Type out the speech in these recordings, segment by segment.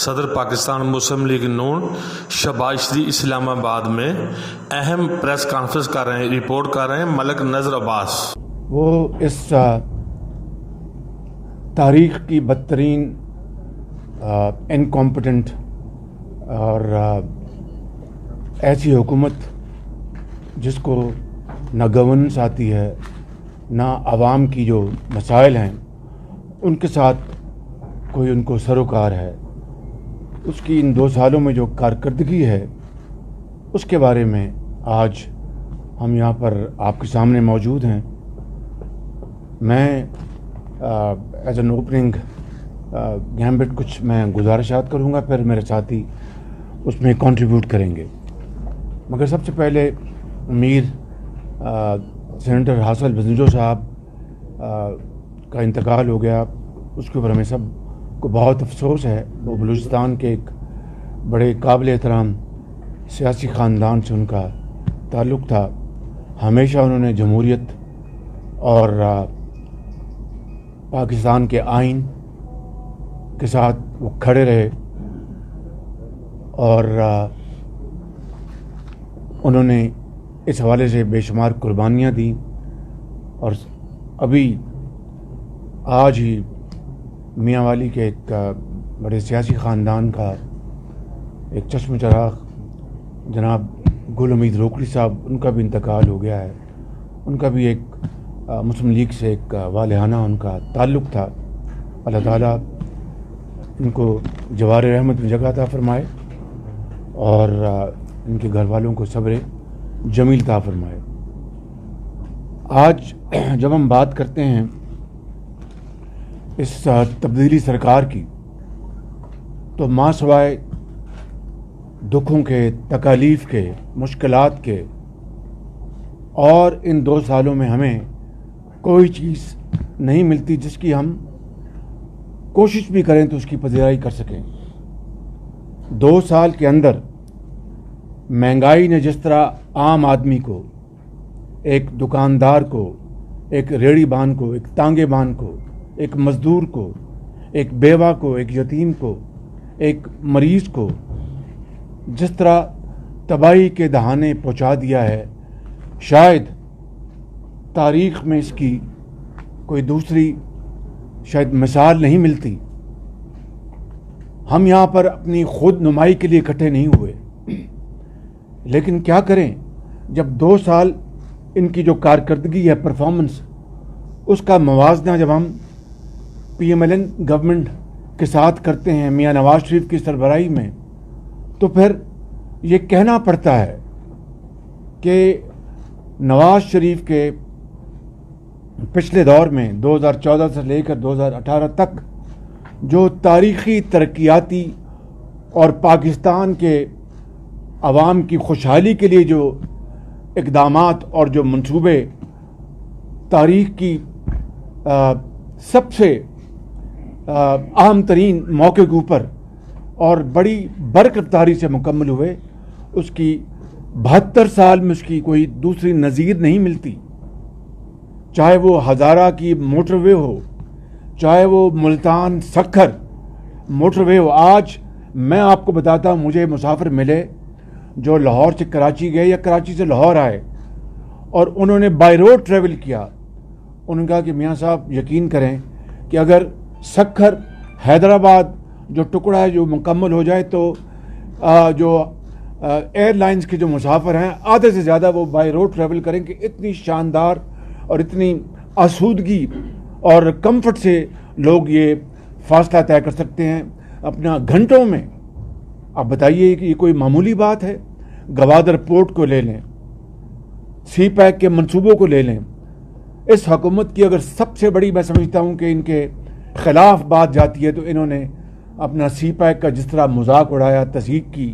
صدر پاکستان مسلم لیگ نون شہباز شریف اسلام آباد میں اہم پریس کانفرنس کر رہے ہیں، رپورٹ کر رہے ہیں ملک نذر عباس۔ وہ اس تاریخ کی بدترین انکمپٹنٹ اور ایسی حکومت جس کو نہ گورننس آتی ہے نہ عوام کی جو مسائل ہیں ان کے ساتھ کوئی ان کو سروکار ہے، اس کی ان 2 سالوں میں جو کارکردگی ہے اس کے بارے میں آج ہم یہاں پر آپ کے سامنے موجود ہیں۔ میں ایز این اوپننگ گیمبٹ کچھ میں گزارشات کروں گا، پھر میرے ساتھی اس میں کنٹریبیوٹ کریں گے، مگر سب سے پہلے امیر سینیٹر حاصل بزنجو صاحب کا انتقال ہو گیا، اس کے اوپر ہمیں سب کو بہت افسوس ہے۔ وہ بلوچستان کے ایک بڑے قابل احترام سیاسی خاندان سے ان کا تعلق تھا، ہمیشہ انہوں نے جمہوریت اور پاکستان کے آئین کے ساتھ وہ کھڑے رہے اور انہوں نے اس حوالے سے بے شمار قربانیاں دیں، اور ابھی آج ہی میاں والی کے ایک بڑے سیاسی خاندان کا ایک چشم چراغ جناب گل امید روکڑی صاحب، ان کا بھی انتقال ہو گیا ہے۔ ان کا بھی ایک مسلم لیگ سے ایک والہانہ ان کا تعلق تھا۔ اللہ تعالیٰ ان کو جوار رحمت میں جگہ عطا فرمائے اور ان کے گھر والوں کو صبر جمیل عطا فرمائے۔ آج جب ہم بات کرتے ہیں اس تبدیلی سرکار کی، تو ماں سوائے دکھوں کے، تکالیف کے، مشکلات کے، اور ان 2 سالوں میں ہمیں کوئی چیز نہیں ملتی جس کی ہم کوشش بھی کریں تو اس کی پذیرائی کر سکیں۔ 2 سال کے اندر مہنگائی نے جس طرح عام آدمی کو، ایک دکاندار کو، ایک ریڑھی بان کو، ایک تانگے بان کو، ایک مزدور کو، ایک بیوہ کو، ایک یتیم کو، ایک مریض کو جس طرح تباہی کے دہانے پہنچا دیا ہے، شاید تاریخ میں اس کی کوئی دوسری شاید مثال نہیں ملتی۔ ہم یہاں پر اپنی خود نمائی کے لیے اکٹھے نہیں ہوئے، لیکن کیا کریں جب 2 سال ان کی جو کارکردگی ہے، پرفارمنس، اس کا موازنہ جب ہم P M L N government کے ساتھ کرتے ہیں میاں نواز شریف کی سربراہی میں، تو پھر یہ کہنا پڑتا ہے کہ نواز شریف کے پچھلے دور میں 2014 سے لے کر 2018 تک جو تاریخی ترقیاتی اور پاکستان کے عوام کی خوشحالی کے لیے جو اقدامات اور جو منصوبے تاریخ کی سب سے اہم ترین موقع کے اوپر اور بڑی برکتاری سے مکمل ہوئے، اس کی 72 سال میں اس کی کوئی دوسری نظیر نہیں ملتی۔ چاہے وہ ہزارہ کی موٹر وے ہو، چاہے وہ ملتان سکھر موٹر وے ہو۔ آج میں آپ کو بتاتا ہوں، مجھے مسافر ملے جو لاہور سے کراچی گئے یا کراچی سے لاہور آئے اور انہوں نے بائی روڈ ٹریول کیا۔ انہوں نے کہا کہ میاں صاحب یقین کریں کہ اگر سکھر حیدرآباد جو ٹکڑا ہے جو مکمل ہو جائے تو جو ایئر لائنز کے جو مسافر ہیں آدھے سے زیادہ وہ بائی روڈ ٹریول کریں کہ اتنی شاندار اور اتنی آسودگی اور کمفرٹ سے لوگ یہ فاصلہ طے کر سکتے ہیں اپنا گھنٹوں میں۔ آپ بتائیے کہ یہ کوئی معمولی بات ہے؟ گوادر پورٹ کو لے لیں، سی پیک کے منصوبوں کو لے لیں۔ اس حکومت کی اگر سب سے بڑی میں سمجھتا ہوں کہ ان کے خلاف بات جاتی ہے تو انہوں نے اپنا سی پیک کا جس طرح مذاق اڑایا، تضحیک کی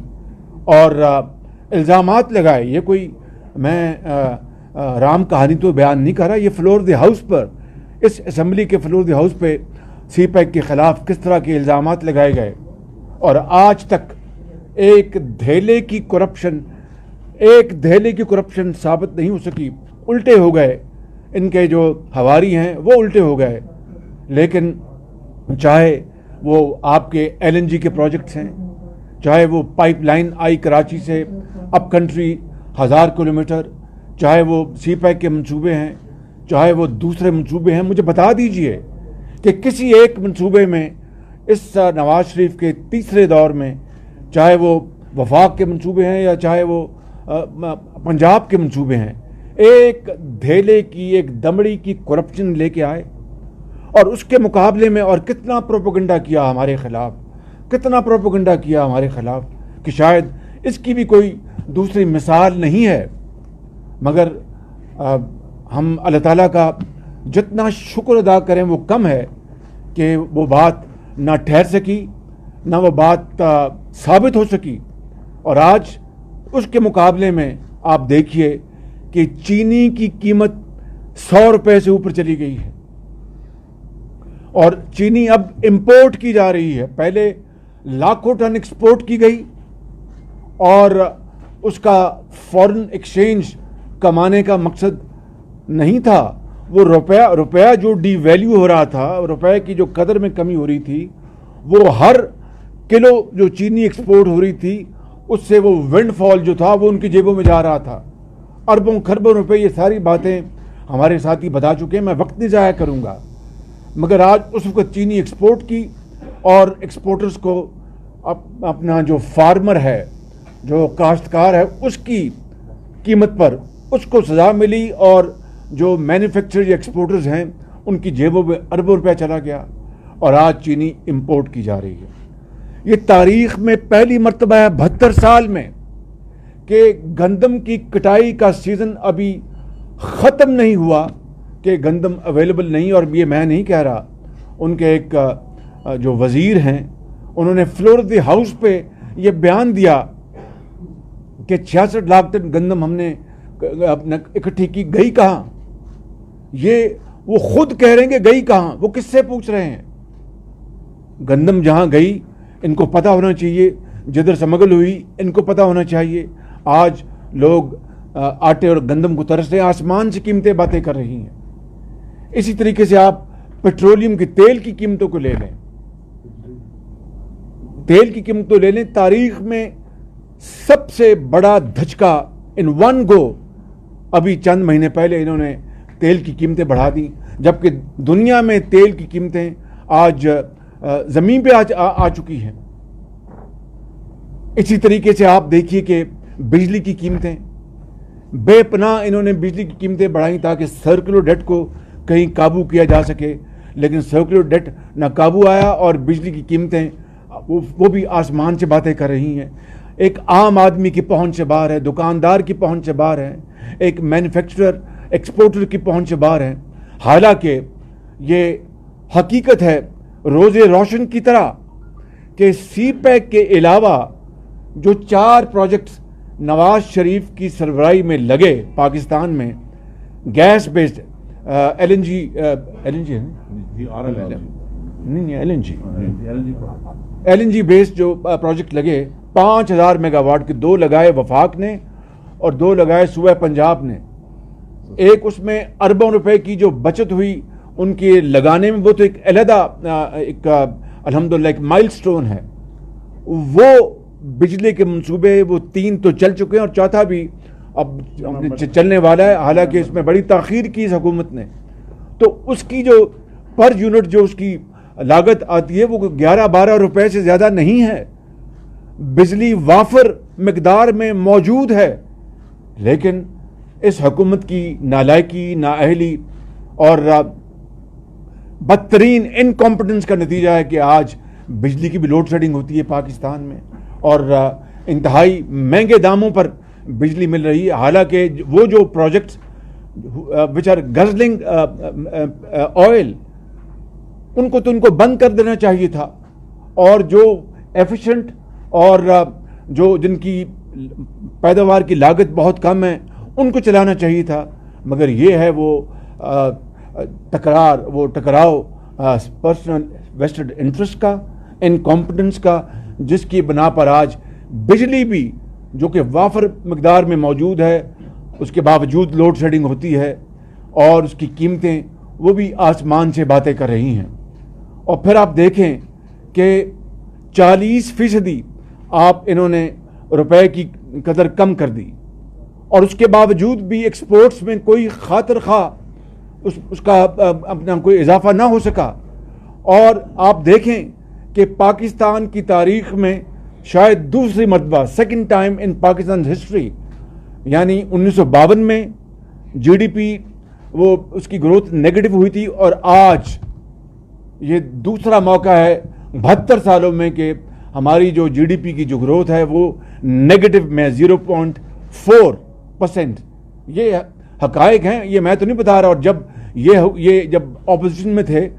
اور الزامات لگائے۔ یہ کوئی میں رام کہانی تو بیان نہیں کر رہا، یہ floor the house per, us assembly کے فلور دی ہاؤس پہ سی پیک کے خلاف کس طرح کے الزامات لگائے گئے، اور آج تک ایک دھیلے کی کرپشن ثابت نہیں ہو سکی۔ الٹے ہو گئے، ان کے جو ہواری ہیں وہ الٹے ہو گئے۔ لیکن چاہے وہ آپ کے LNG کے پروجیکٹس ہیں، چاہے وہ پائپ لائن آئی کراچی سے اپ کنٹری 1000 کلومیٹر، چاہے وہ سی پیک کے منصوبے ہیں، چاہے وہ دوسرے منصوبے ہیں. مجھے بتا دیجئے کہ کسی ایک منصوبے میں اس نواز شریف کے تیسرے دور میں، چاہے وہ وفاق کے منصوبے ہیں یا چاہے وہ پنجاب کے منصوبے ہیں، ایک دھیلے کی، ایک دمڑی کی کرپشن لے کے آئے اور اس کے مقابلے میں اور کتنا پروپیگنڈا کیا ہمارے خلاف، کتنا پروپیگنڈا کیا ہمارے خلاف کہ شاید اس کی بھی کوئی دوسری مثال نہیں ہے. مگر ہم اللہ تعالیٰ کا جتنا شکر ادا کریں وہ کم ہے کہ وہ بات نہ ٹھہر سکی، نہ وہ بات ثابت ہو سکی. اور آج اس کے مقابلے میں آپ دیکھیے کہ چینی کی قیمت 100 روپے سے اوپر چلی گئی ہے اور چینی اب امپورٹ کی جا رہی ہے. پہلے لاکھوں ٹن ایکسپورٹ کی گئی اور اس کا فورن ایکسچینج کمانے کا مقصد نہیں تھا. وہ روپیہ جو ڈی ویلیو ہو رہا تھا، روپے کی جو قدر میں کمی ہو رہی تھی، وہ ہر کلو جو چینی ایکسپورٹ ہو رہی تھی اس سے وہ ونڈ فال جو تھا وہ ان کی جیبوں میں جا رہا تھا. اربوں خربوں روپے، یہ ساری باتیں ہمارے ساتھی بتا چکے ہیں، میں وقت نہیں ضائع کروں گا. مگر آج اس وقت چینی ایکسپورٹ کی اور ایکسپورٹرز کو اپنا جو فارمر ہے، جو کاشتکار ہے، اس کی قیمت پر اس کو سزا ملی اور جو مینوفیکچرر یا ایکسپورٹرز ہیں ان کی جیبوں میں اربوں روپے چلا گیا اور آج چینی امپورٹ کی جا رہی ہے. یہ تاریخ میں پہلی مرتبہ ہے 72 سال میں کہ گندم کی کٹائی کا سیزن ابھی ختم نہیں ہوا کہ گندم اویلیبل نہیں. اور یہ میں نہیں کہہ رہا، ان کے ایک جو وزیر ہیں انہوں نے فلور آف دی ہاؤس پہ یہ بیان دیا کہ 66 لاکھ ٹن گندم ہم نے اکٹھی کی، گئی کہاں؟ یہ وہ خود کہہ رہے ہیں کہ گئی کہاں، وہ کس سے پوچھ رہے ہیں؟ گندم جہاں گئی ان کو پتہ ہونا چاہیے، جدھر سمگل ہوئی ان کو پتہ ہونا چاہیے. آج لوگ آٹے اور گندم کو ترستے، آسمان سے قیمتیں باتیں کر رہی ہیں. اسی طریقے سے آپ پیٹرولیم کی تیل کی قیمتوں کو لے لیں، تیل کی قیمتوں لے لیں. تاریخ میں سب سے بڑا دھچکا ان ون گو ابھی چند مہینے پہلے انہوں نے تیل کی قیمتیں بڑھا دی، جبکہ دنیا میں تیل کی قیمتیں آج زمین پہ آ چکی ہیں. اسی طریقے سے آپ دیکھیے کہ بجلی کی قیمتیں بے پناہ انہوں نے بجلی کی قیمتیں بڑھائیں تاکہ سرکولر ڈیٹ کو کہیں قابو کیا جا سکے، لیکن سرکولر ڈیٹ نہ قابو آیا اور بجلی کی قیمتیں وہ بھی آسمان سے باتیں کر رہی ہیں. ایک عام آدمی کی پہنچ سے باہر ہے، دکاندار کی پہنچ سے باہر ہے، ایک مینوفیکچرر ایکسپورٹر کی پہنچ سے باہر ہے. حالانکہ یہ حقیقت ہے روز روشن کی طرح کہ سی پیک کے علاوہ جو 4 پروجیکٹس نواز شریف کی سربراہی میں لگے پاکستان میں، گیس بیسڈ LNG بیسڈ جو پروجیکٹ لگے 5000 میگا واٹ کے، 2 لگائے وفاق نے اور 2 لگائے صوبہ پنجاب نے. ایک اس میں اربوں روپے کی جو بچت ہوئی ان کے لگانے میں، وہ تو ایک علیحدہ ایک الحمدللہ ایک مائل سٹون ہے. وہ بجلی کے منصوبے وہ 3 تو چل چکے ہیں اور چوتھا بھی اب چلنے والا ہے، حالانکہ اس میں بڑی تاخیر کی اس حکومت نے. تو اس کی جو پر یونٹ جو اس کی لاگت آتی ہے وہ 11-12 روپے سے زیادہ نہیں ہے. بجلی وافر مقدار میں موجود ہے، لیکن اس حکومت کی نالائکی، نااہلی اور بدترین انکمپٹنس کا نتیجہ ہے کہ آج بجلی کی بھی لوڈ شیڈنگ ہوتی ہے پاکستان میں اور انتہائی مہنگے داموں پر بجلی مل رہی ہے. حالانکہ وہ جو پروجیکٹس وچ آر گزلنگ آئل ان کو بند کر دینا چاہیے تھا، اور جو ایفیشنٹ اور جو جن کی پیداوار کی لاگت بہت کم ہے ان کو چلانا چاہیے تھا. مگر یہ ہے وہ ٹکراؤ پرسنل ویسٹڈ انٹرسٹ کا، انکمپٹنس کا، جس کی بنا پر آج بجلی بھی جو کہ وافر مقدار میں موجود ہے اس کے باوجود لوڈ شیڈنگ ہوتی ہے اور اس کی قیمتیں وہ بھی آسمان سے باتیں کر رہی ہیں. اور پھر آپ دیکھیں کہ 40% آپ انہوں نے روپے کی قدر کم کر دی، اور اس کے باوجود بھی ایکسپورٹس میں کوئی خاطر خواہ اس کا اپنا کوئی اضافہ نہ ہو سکا۔ اور آپ دیکھیں کہ پاکستان کی تاریخ میں شاید دوسری مرتبہ، سیکنڈ ٹائم ان پاکستان ہسٹری، یعنی 1952 میں جی ڈی پی وہ اس کی گروتھ نیگیٹو ہوئی تھی، اور آج یہ دوسرا موقع ہے 72 سالوں میں کہ ہماری جو جی ڈی پی کی جو گروتھ ہے وہ نیگیٹو میں 0.4%۔ یہ حقائق ہیں، یہ میں تو نہیں بتا رہا۔ اور جب یہ جب اپوزیشن میں تھے،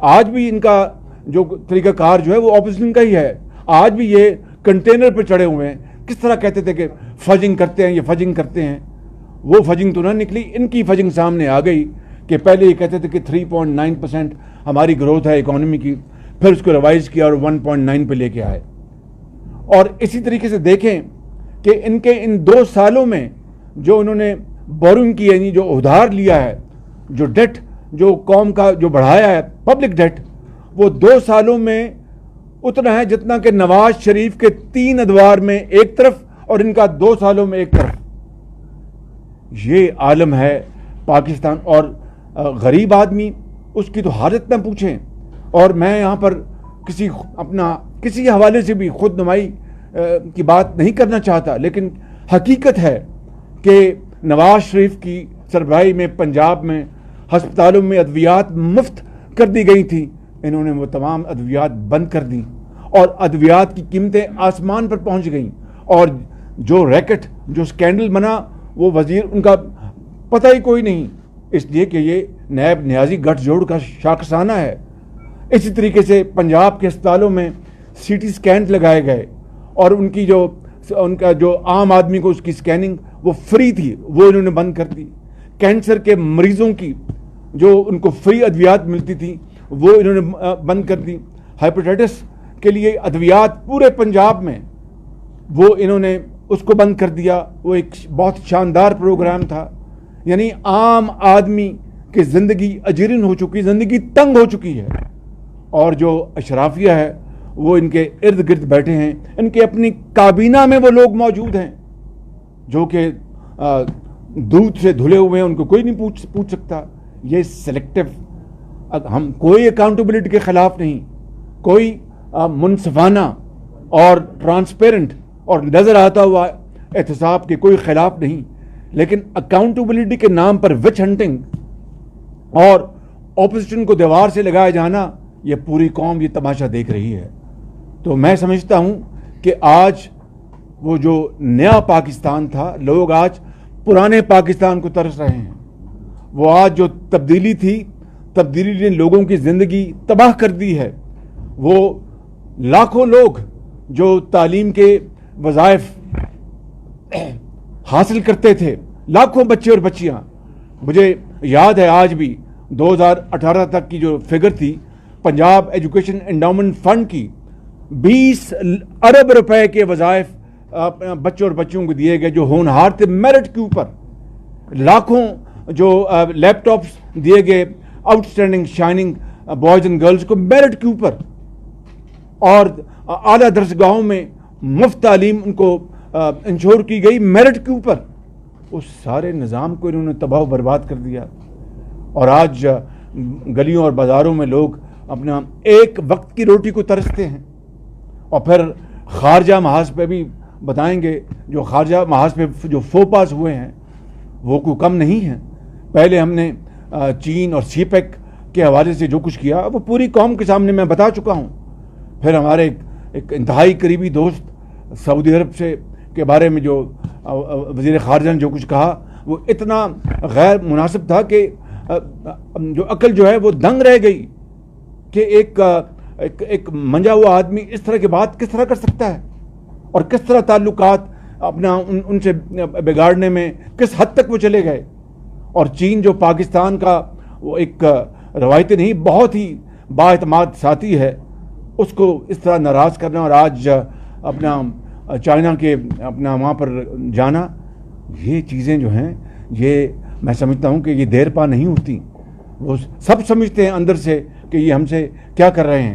آج بھی ان کا جو طریقہ کار جو ہے وہ اپوزیشن کا ہی ہے۔ آج بھی یہ کنٹینر پہ چڑھے ہوئے ہیں، کس طرح کہتے تھے کہ فجنگ کرتے ہیں، یہ فجنگ کرتے ہیں۔ وہ فجنگ تو نہ نکلی، ان کی فجنگ سامنے آ گئی کہ پہلے یہ کہتے تھے کہ 3.9% ہماری گروتھ ہے اکانومی کی، پھر اس کو ریوائز کیا اور 1.9 پہ لے کے آئے۔ اور اسی طریقے سے دیکھیں کہ ان کے ان 2 سالوں میں جو انہوں نے بورنگ کی، یعنی جو ادھار لیا ہے، جو ڈیٹ جو قوم کا جو بڑھایا ہے پبلک ڈیٹ، وہ 2 سالوں میں اتنا ہے جتنا کہ نواز شریف کے 3 ادوار میں ایک طرف اور ان کا 2 سالوں میں ایک طرف۔ یہ عالم ہے پاکستان، اور غریب آدمی اس کی تو حالت نہ پوچھیں۔ اور میں یہاں پر کسی حوالے سے بھی خود نمائی کی بات نہیں کرنا چاہتا، لیکن حقیقت ہے کہ نواز شریف کی سربراہی میں پنجاب میں ہسپتالوں میں ادویات مفت کر دی گئی تھیں، انہوں نے وہ تمام ادویات بند کر دیں، اور ادویات کی قیمتیں آسمان پر پہنچ گئیں۔ اور جو ریکٹ، جو سکینڈل بنا، وہ وزیر ان کا پتہ ہی کوئی نہیں، اس لیے کہ یہ نیب نیازی گٹھ جوڑ کا شاخسانہ ہے۔ اسی طریقے سے پنجاب کے اسپتالوں میں سی ٹی سکین لگائے گئے، اور ان کا جو عام آدمی کو اس کی سکیننگ وہ فری تھی، وہ انہوں نے بند کر دی۔ کینسر کے مریضوں کی جو ان کو فری ادویات ملتی تھی وہ انہوں نے بند کر دی۔ ہیپیٹائٹس کے لیے ادویات پورے پنجاب میں وہ انہوں نے اس کو بند کر دیا۔ وہ ایک بہت شاندار پروگرام تھا۔ یعنی عام آدمی کی زندگی اجیرن ہو چکی، زندگی تنگ ہو چکی ہے، اور جو اشرافیہ ہے وہ ان کے ارد گرد بیٹھے ہیں، ان کے اپنی کابینہ میں وہ لوگ موجود ہیں جو کہ دودھ سے دھلے ہوئے ہیں، ان کو کوئی نہیں پوچھ سکتا۔ یہ سلیکٹو، ہم کوئی اکاؤنٹیبلٹی کے خلاف نہیں، کوئی منصفانہ اور ٹرانسپیرنٹ اور نظر آتا ہوا احتساب کے کوئی خلاف نہیں، لیکن اکاؤنٹیبلٹی کے نام پر وچ ہنٹنگ اور اپوزیشن کو دیوار سے لگایا جانا، یہ پوری قوم یہ تماشا دیکھ رہی ہے۔ تو میں سمجھتا ہوں کہ آج وہ جو نیا پاکستان تھا، لوگ آج پرانے پاکستان کو ترس رہے ہیں۔ وہ آج جو تبدیلی تھی، تبدیلی نے لوگوں کی زندگی تباہ کر دی ہے۔ وہ لاکھوں لوگ جو تعلیم کے وظائف حاصل کرتے تھے، لاکھوں بچے اور بچیاں، مجھے یاد ہے آج بھی 2018 تک کی جو فگر تھی پنجاب ایجوکیشن انڈاؤمنٹ فنڈ کی، 20 ارب روپے کے وظائف بچوں اور بچیوں کو دیے گئے جو ہونہار تھے میرٹ کے اوپر۔ لاکھوں جو لیپ ٹاپس دیے گئے out standing shining boys and girls کو میرٹ کے اوپر، اور اعلیٰ درسگاہوں میں مفت تعلیم ان کو انشور کی گئی میرٹ کے اوپر۔ اس سارے نظام کو انہوں نے تباہ و برباد کر دیا، اور آج گلیوں اور بازاروں میں لوگ اپنا ایک وقت کی روٹی کو ترستے ہیں۔ اور پھر خارجہ محاذ پہ بھی بتائیں گے، جو خارجہ محاذ پہ جو فوپاس ہوئے ہیں وہ کوئی کم نہیں ہیں۔ پہلے ہم نے چین اور سی پیک کے حوالے سے جو کچھ کیا وہ پوری قوم کے سامنے میں بتا چکا ہوں۔ پھر ہمارے ایک انتہائی قریبی دوست سعودی عرب سے کے بارے میں جو وزیر خارجہ نے جو کچھ کہا وہ اتنا غیر مناسب تھا کہ جو عقل جو ہے وہ دنگ رہ گئی کہ ایک منجا ہوا آدمی اس طرح کی بات کس طرح کر سکتا ہے، اور کس طرح تعلقات اپنا ان سے بگاڑنے میں کس حد تک وہ چلے گئے۔ اور چین جو پاکستان کا وہ ایک روایتی نہیں، بہت ہی بااعتماد ساتھی ہے، اس کو اس طرح ناراض کرنا اور آج اپنا چائنا کے اپنا وہاں پر جانا، یہ چیزیں جو ہیں یہ میں سمجھتا ہوں کہ یہ دیر پا نہیں ہوتی۔ وہ سب سمجھتے ہیں اندر سے کہ یہ ہم سے کیا کر رہے ہیں،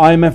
IMF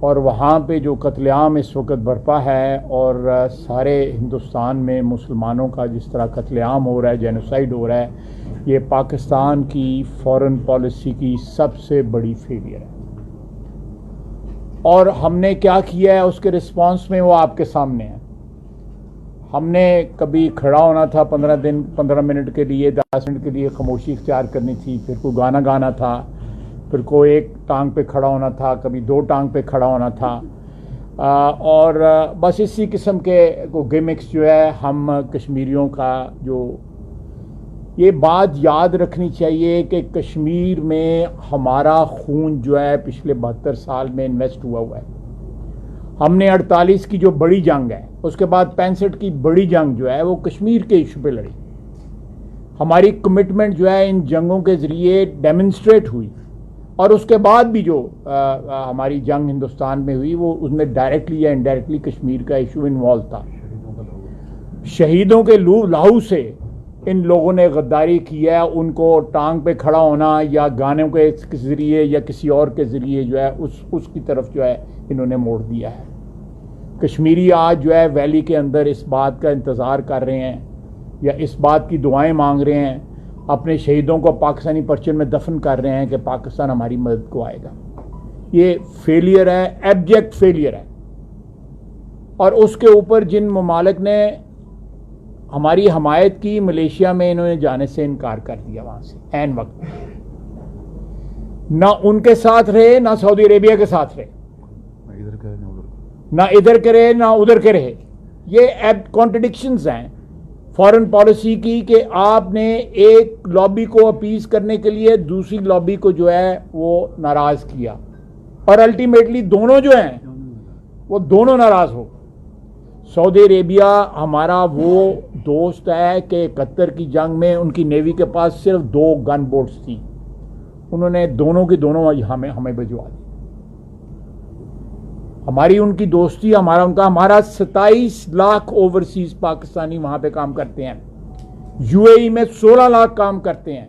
اور وہاں پہ جو قتل عام اس وقت برپا ہے اور سارے ہندوستان میں مسلمانوں کا جس طرح قتل عام ہو رہا ہے، جینوسائیڈ ہو رہا ہے، یہ پاکستان کی فارن پالیسی کی سب سے بڑی فیلئر ہے. اور ہم نے کیا کیا ہے اس کے رسپانس میں وہ آپ کے سامنے ہے. ہم نے کبھی کھڑا ہونا تھا 15 منٹ کے لیے، 10 منٹ کے لیے خاموشی اختیار کرنی تھی، پھر کوئی گانا گانا تھا، پھر کوئی ایک ٹانگ پہ کھڑا ہونا تھا، کبھی 2 ٹانگ پہ کھڑا ہونا تھا، اور بس اسی قسم کے گیمکس جو ہے ہم کشمیریوں کا جو یہ بات یاد رکھنی چاہیے کہ کشمیر میں ہمارا خون جو ہے پچھلے 72 سال میں انویسٹ ہوا ہے. ہم نے 48 کی جو بڑی جنگ ہے، اس کے بعد 65 کی بڑی جنگ جو ہے وہ کشمیر کے ایشو پہ لڑی. ہماری کمٹمنٹ جو ہے ان جنگوں کے ذریعے ڈیمنسٹریٹ ہوئی، اور اس کے بعد بھی جو ہماری جنگ ہندوستان میں ہوئی وہ اس میں ڈائریکٹلی یا انڈائریکٹلی کشمیر کا ایشو انوالو تھا. شہیدوں کے لہو سے ان لوگوں نے غداری کی ہے، ان کو ٹانگ پہ کھڑا ہونا یا گانوں کے ذریعے یا کسی اور کے ذریعے جو ہے اس کی طرف جو ہے انہوں نے موڑ دیا ہے. کشمیری آج جو ہے ویلی کے اندر اس بات کا انتظار کر رہے ہیں یا اس بات کی دعائیں مانگ رہے ہیں، اپنے شہیدوں کو پاکستانی پرچم میں دفن کر رہے ہیں کہ پاکستان ہماری مدد کو آئے گا. یہ فیلئر ہے، ایبجیکٹ فیلئر ہے. اور اس کے اوپر جن ممالک نے ہماری حمایت کی، ملیشیا میں انہوں نے جانے سے انکار کر دیا وہاں سے عین وقت. نہ ان کے ساتھ رہے، نہ سعودی عربیہ کے ساتھ رہے، نہ ادھر کرے نہ ادھر کے رہے. یہ کانٹرڈکشنز ہیں فارن پالیسی کی کہ آپ نے ایک لابی کو اپیز کرنے کے لیے دوسری لابی کو جو ہے وہ ناراض کیا، اور الٹیمیٹلی دونوں جو ہیں وہ دونوں ناراض ہو. سعودی عربیہ ہمارا وہ دوست ہے کہ 71 کی جنگ میں ان کی نیوی کے پاس صرف 2 گن بوٹس تھی، انہوں نے دونوں کی دونوں ہمیں بھجوا دی. ہماری ان کی دوستی، ہمارا 27 لاکھ اوورسیز پاکستانی وہاں پہ کام کرتے ہیں. یو اے ای میں 16 لاکھ کام کرتے ہیں.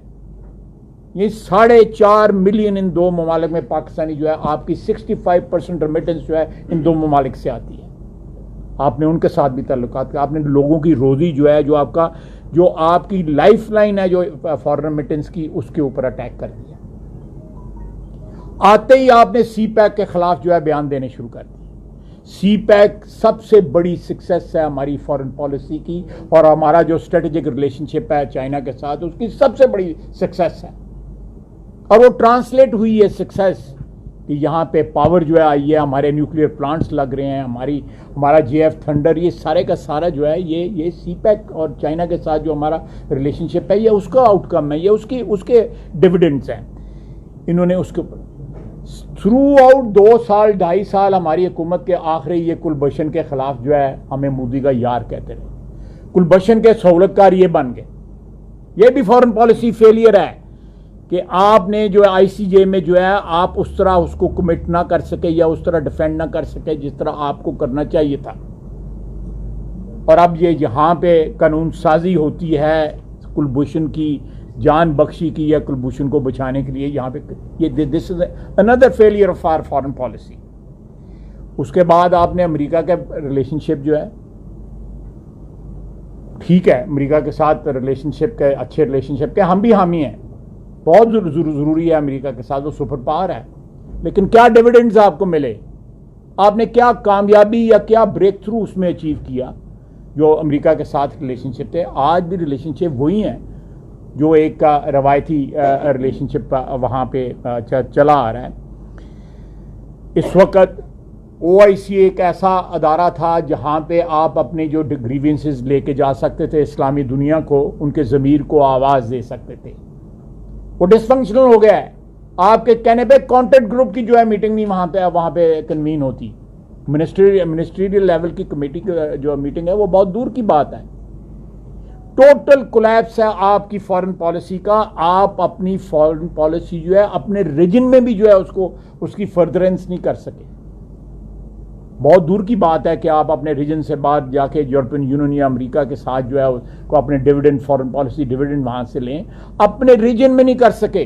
یہ 4.5 ملین ان 2 ممالک میں پاکستانی جو ہے آپ کی 65% ریمیٹنس جو ہے ان 2 ممالک سے آتی ہے. آپ نے ان کے ساتھ بھی تعلقات کیا، آپ نے لوگوں کی روزی جو ہے جو آپ کی لائف لائن ہے جو فارن ریمیٹنس کی، اس کے اوپر اٹیک کر دیا. آتے ہی آپ نے سی پیک کے خلاف جو ہے بیان دینے شروع کر دی. سی پیک سب سے بڑی سکسیس ہے ہماری فارن پالیسی کی، اور ہمارا جو اسٹریٹجک ریلیشن شپ ہے چائنا کے ساتھ اس کی سب سے بڑی سکسیس ہے. اور وہ ٹرانسلیٹ ہوئی ہے سکسیس کہ یہاں پہ پاور جو ہے آئی ہے، ہمارے نیوکلیئر پلانٹس لگ رہے ہیں، ہمارا جے ایف تھنڈر، یہ سارے کا سارا جو ہے یہ سی پیک اور چائنا کے ساتھ جو ہمارا ریلیشن شپ ہے یہ اس کا آؤٹ کم ہے، یہ اس کے ڈویڈنڈز ہیں. انہوں نے اس کے اوپر تھرو آؤٹ 2 سال 2.5 سال ہماری حکومت کے آخری یہ کلبھشن کے خلاف جو ہے ہمیں مودی کا یار کہتے رہے. کلبھشن کے سہولت کار یہ بن گئے. یہ بھی فارن پالیسی فیلئر ہے کہ آپ نے جو آئی سی جے میں جو ہے آپ اس طرح اس کو کمٹ نہ کر سکے یا اس طرح ڈیفینڈ نہ کر سکے جس طرح آپ کو کرنا چاہیے تھا. اور اب یہ یہاں پہ قانون سازی ہوتی ہے کلبھوشن کی جان بخشی کی یا کلبھوشن کو بچانے کے لیے، یہاں پہ یہ this is utter failure of our foreign policy. اس کے بعد آپ نے امریکہ کے ریلیشن شپ جو ہے ٹھیک ہے، امریکہ کے ساتھ ریلیشن شپ کے اچھے ریلیشن شپ کے ہم بھی حامی ہیں، بہت ضروری ہے امریکہ کے ساتھ، وہ سپر پاور ہے. لیکن کیا ڈیویڈنڈز آپ کو ملے؟ آپ نے کیا کامیابی یا کیا بریک تھرو اس میں اچیو کیا جو امریکہ کے ساتھ ریلیشن شپ تھے؟ آج بھی ریلیشن شپ وہی ہیں جو ایک روایتی ریلیشن شپ وہاں پہ چلا آ رہا ہے. اس وقت او آئی سی ایک ایسا ادارہ تھا جہاں پہ آپ اپنے جو گریوینسز لے کے جا سکتے تھے اسلامی دنیا کو، ان کے ضمیر کو آواز دے سکتے تھے. وہ ڈس فنکشنل ہو گیا ہے. آپ کے کہنے پہ کانٹیکٹ گروپ کی جو ہے میٹنگ نہیں وہاں پہ کنوین ہوتی. منسٹریل لیول کی کمیٹی جو میٹنگ ہے وہ بہت دور کی بات ہے. ٹوٹل کولیپس ہے آپ کی فارن پالیسی کا. آپ اپنی فارن پالیسی جو ہے اپنے ریجن میں بھی جو ہے اس کی فردرنس نہیں کر سکے. بہت دور کی بات ہے کہ آپ اپنے ریجن سے باہر جا کے یورپین یونین یا امریکہ کے ساتھ جو ہے کو اپنے ڈیویڈنڈ فارن پالیسی ڈیویڈنڈ وہاں سے لیں، اپنے ریجن میں نہیں کر سکے.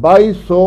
2200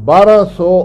1200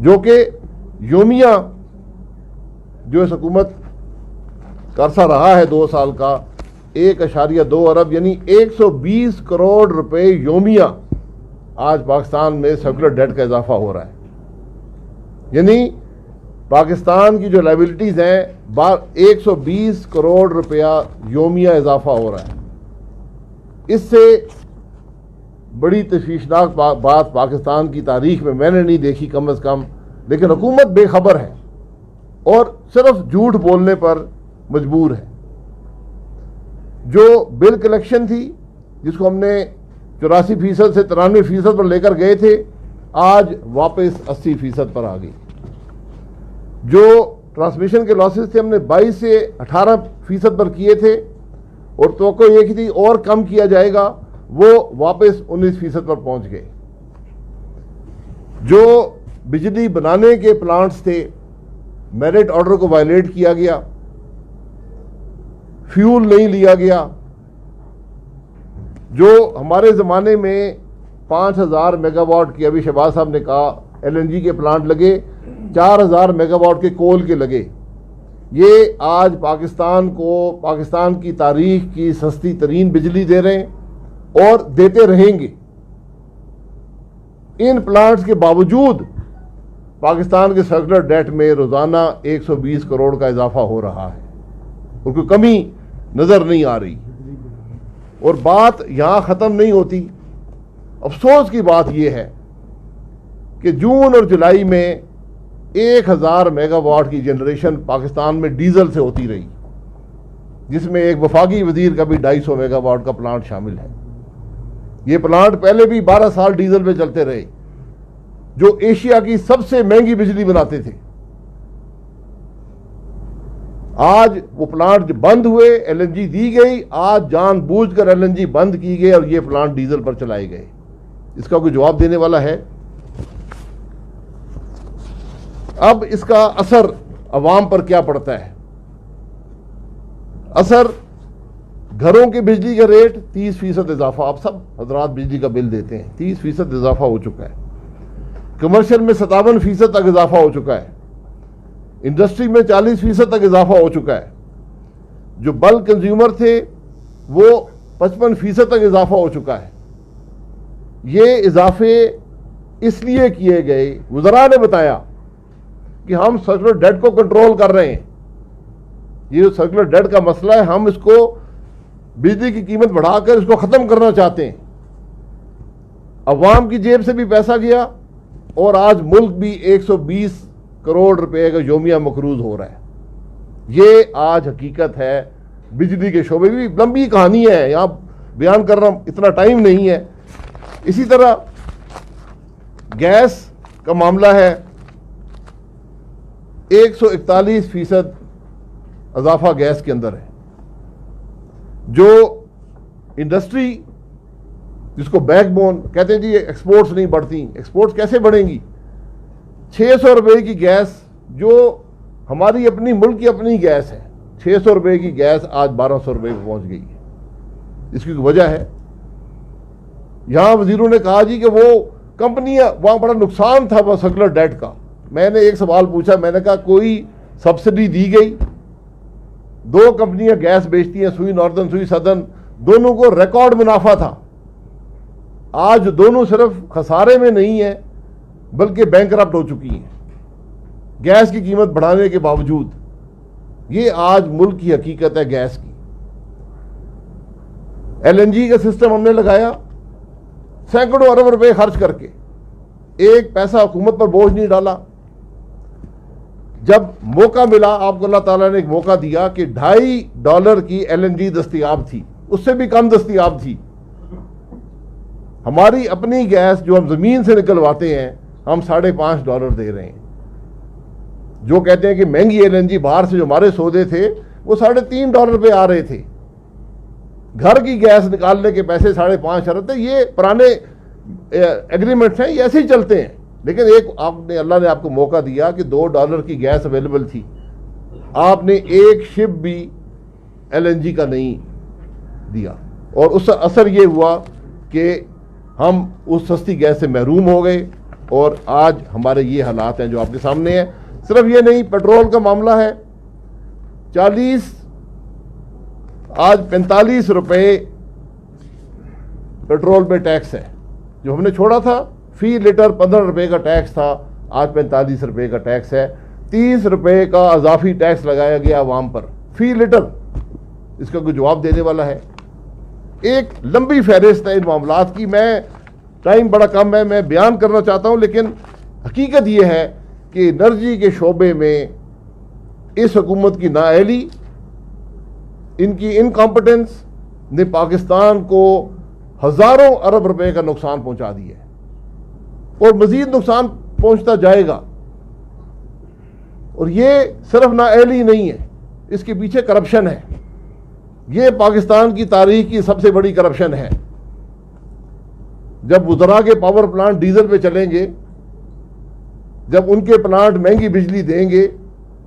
جو کہ یومیہ جو اس حکومت کا عرصہ رہا ہے 2 سال کا 1.2 ارب یعنی 120 کروڑ روپے یومیہ آج پاکستان میں سرکولر ڈیٹ کا اضافہ ہو رہا ہے. یعنی پاکستان کی جو لائبلٹیز ہیں 120 کروڑ روپیہ یومیہ اضافہ ہو رہا ہے. اس سے بڑی تشویشناک بات پاکستان کی تاریخ میں نے نہیں دیکھی کم از کم. لیکن حکومت بے خبر ہے اور صرف جھوٹ بولنے پر مجبور ہے. جو بل کلیکشن تھی جس کو ہم نے 84% سے 93% پر لے کر گئے تھے آج واپس 80% پر آ گئی. جو ٹرانسمیشن کے لاسز تھے ہم نے 22 سے 18% پر کیے تھے اور توقع یہ کی تھی اور کم کیا جائے گا, وہ واپس 19% پر پہنچ گئے. جو بجلی بنانے کے پلانٹس تھے میرٹ آرڈر کو وائلیٹ کیا گیا, فیول نہیں لیا گیا. جو ہمارے زمانے میں 5000 میگا واٹ کی, ابھی شہباز صاحب نے کہا LNG کے پلانٹ لگے, 4000 میگا واٹ کے کول کے لگے. یہ آج پاکستان کی تاریخ کی سستی ترین بجلی دے رہے ہیں اور دیتے رہیں گے. ان پلانٹس کے باوجود پاکستان کے سرکولر ڈیٹ میں روزانہ 120 کروڑ کا اضافہ ہو رہا ہے اور کوئی کمی نظر نہیں آ رہی. اور بات یہاں ختم نہیں ہوتی. افسوس کی بات یہ ہے کہ جون اور جولائی میں 1000 میگا واٹ کی جنریشن پاکستان میں ڈیزل سے ہوتی رہی, جس میں ایک وفاقی وزیر کا بھی 250 میگا واٹ کا پلانٹ شامل ہے. یہ پلانٹ پہلے بھی 12 سال ڈیزل پہ چلتے رہے, جو ایشیا کی سب سے مہنگی بجلی بناتے تھے. آج وہ پلانٹ بند ہوئے, LNG دی گئی, آج جان بوجھ کر LNG بند کی گئی اور یہ پلانٹ ڈیزل پر چلائے گئے. اس کا کوئی جواب دینے والا ہے؟ اب اس کا اثر عوام پر کیا پڑتا ہے؟ اثر گھروں کے بجلی کا ریٹ 30% اضافہ, آپ سب حضرات بجلی کا بل دیتے ہیں, 30% اضافہ ہو چکا ہے. کمرشل میں 57% تک اضافہ ہو چکا ہے. انڈسٹری میں 40% تک اضافہ ہو چکا ہے. جو بلک کنزیومر تھے وہ 55% تک اضافہ ہو چکا ہے. یہ اضافے اس لیے کیے گئے, وزراء نے بتایا کہ ہم سرکولر ڈیٹ کو کنٹرول کر رہے ہیں. یہ جو سرکولر ڈیٹ کا مسئلہ ہے, ہم اس کو بجلی کی قیمت بڑھا کر اس کو ختم کرنا چاہتے ہیں. عوام کی جیب سے بھی پیسہ گیا اور آج ملک بھی 120 کروڑ روپے کا یومیہ مقروض ہو رہا ہے. یہ آج حقیقت ہے بجلی کے شعبے بھی. لمبی کہانی ہے, یہاں بیان کرنا اتنا ٹائم نہیں ہے. اسی طرح گیس کا معاملہ ہے, 141% اضافہ گیس کے اندر ہے. جو انڈسٹری جس کو بیک بون کہتے ہیں جی ایکسپورٹس نہیں بڑھتی, ایکسپورٹس کیسے بڑھیں گی؟ 600 روپے کی گیس جو ہماری اپنی ملک کی اپنی گیس ہے, 600 روپے کی گیس آج 1200 روپے پہ پہنچ گئی ہے. اس کی وجہ ہے, یہاں وزیروں نے کہا جی کہ وہ کمپنیاں, وہاں بڑا نقصان تھا وہ سرکولر ڈیٹ کا. میں نے ایک سوال پوچھا, میں نے کہا کوئی سبسڈی دی گئی؟ 2 کمپنیاں گیس بیچتی ہیں, سوئی ناردرن سوئی سدرن, دونوں کو ریکارڈ منافع تھا. آج دونوں صرف خسارے میں نہیں ہیں بلکہ بینکرپٹ ہو چکی ہیں گیس کی قیمت بڑھانے کے باوجود. یہ آج ملک کی حقیقت ہے گیس کی. LNG کا سسٹم ہم نے لگایا, سینکڑوں ارب روپے خرچ کر کے, ایک پیسہ حکومت پر بوجھ نہیں ڈالا. جب موقع ملا, آپ کو اللہ تعالیٰ نے ایک موقع دیا کہ $2.5 کی LNG دستیاب تھی, اس سے بھی کم دستیاب تھی. ہماری اپنی گیس جو ہم زمین سے نکلواتے ہیں ہم $5.5 دے رہے ہیں. جو کہتے ہیں کہ مہنگی LNG باہر سے جو ہمارے سودے تھے وہ $3.5 پہ آ رہے تھے. گھر کی گیس نکالنے کے پیسے 5.5 ارب تھے. یہ پرانے ایگریمنٹس ہیں, یہ ایسے ہی چلتے ہیں. لیکن اللہ نے آپ کو موقع دیا کہ $2 کی گیس اویلیبل تھی, آپ نے ایک شپ بھی LNG کا نہیں دیا, اور اس کا اثر یہ ہوا کہ ہم اس سستی گیس سے محروم ہو گئے. اور آج ہمارے یہ حالات ہیں جو آپ کے سامنے ہیں. صرف یہ نہیں, پیٹرول کا معاملہ ہے, 45 روپے پیٹرول پہ ٹیکس ہے. جو ہم نے چھوڑا تھا فی لیٹر 15 روپے کا ٹیکس تھا, آج 45 روپے کا ٹیکس ہے. 30 روپے کا اضافی ٹیکس لگایا گیا عوام پر فی لیٹر. اس کا کوئی جواب دینے والا ہے؟ ایک لمبی فہرست ہے ان معاملات کی. میں ٹائم بڑا کم ہے, میں بیان کرنا چاہتا ہوں, لیکن حقیقت یہ ہے کہ انرجی کے شعبے میں اس حکومت کی نااہلی, ان کی انکمپٹنس نے پاکستان کو ہزاروں ارب روپے کا نقصان پہنچا دیا ہے اور مزید نقصان پہنچتا جائے گا. اور یہ صرف نااہلی نہیں ہے, اس کے پیچھے کرپشن ہے. یہ پاکستان کی تاریخ کی سب سے بڑی کرپشن ہے. جب وزراء کے پاور پلانٹ ڈیزل پہ چلیں گے, جب ان کے پلانٹ مہنگی بجلی دیں گے,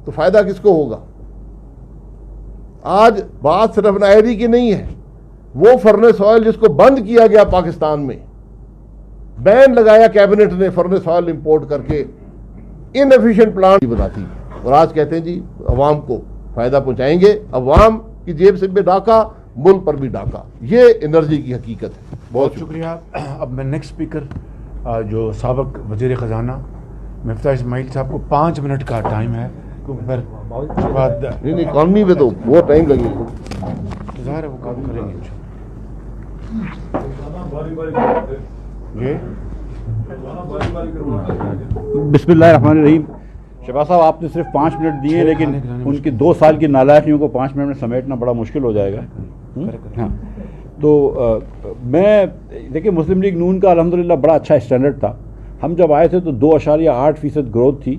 تو فائدہ کس کو ہوگا؟ آج بات صرف نااہلی کی نہیں ہے. وہ فرنس آئل جس کو بند کیا گیا پاکستان میں, بین لگایا کیبنٹ نے فرنس آئل امپورٹ کر کے, ان ایفیشینٹ پلانٹ بناتی, اور آج کہتے ہیں جی عوام کو فائدہ پہنچائیں گے. عوام کی جیب سے بھی ڈاکہ, ملک پر بھی ڈاکہ. یہ انرجی کی حقیقت ہے. بہت شکریہ. اب میں نیکسٹ اسپیکر جو سابق وزیر خزانہ مفتاح اسماعیل صاحب کو 5 منٹ کا ٹائم ہے, کیونکہ پھر بعد نہیں, اکانومی میں تو بہت ٹائم لگے گا. ظاہر ہے وہ کام کریں گے. جی بسم اللہ الرحمن الرحیم. شہباز صاحب آپ نے صرف 5 منٹ دیے, لیکن ان کی 2 سال کی نالائقیوں کو 5 منٹ میں سمیٹنا بڑا مشکل ہو جائے گا. ہاں, تو میں دیکھیں مسلم لیگ نون کا الحمدللہ بڑا اچھا اسٹینڈرڈ تھا. ہم جب آئے تھے تو 2.8% گروتھ تھی,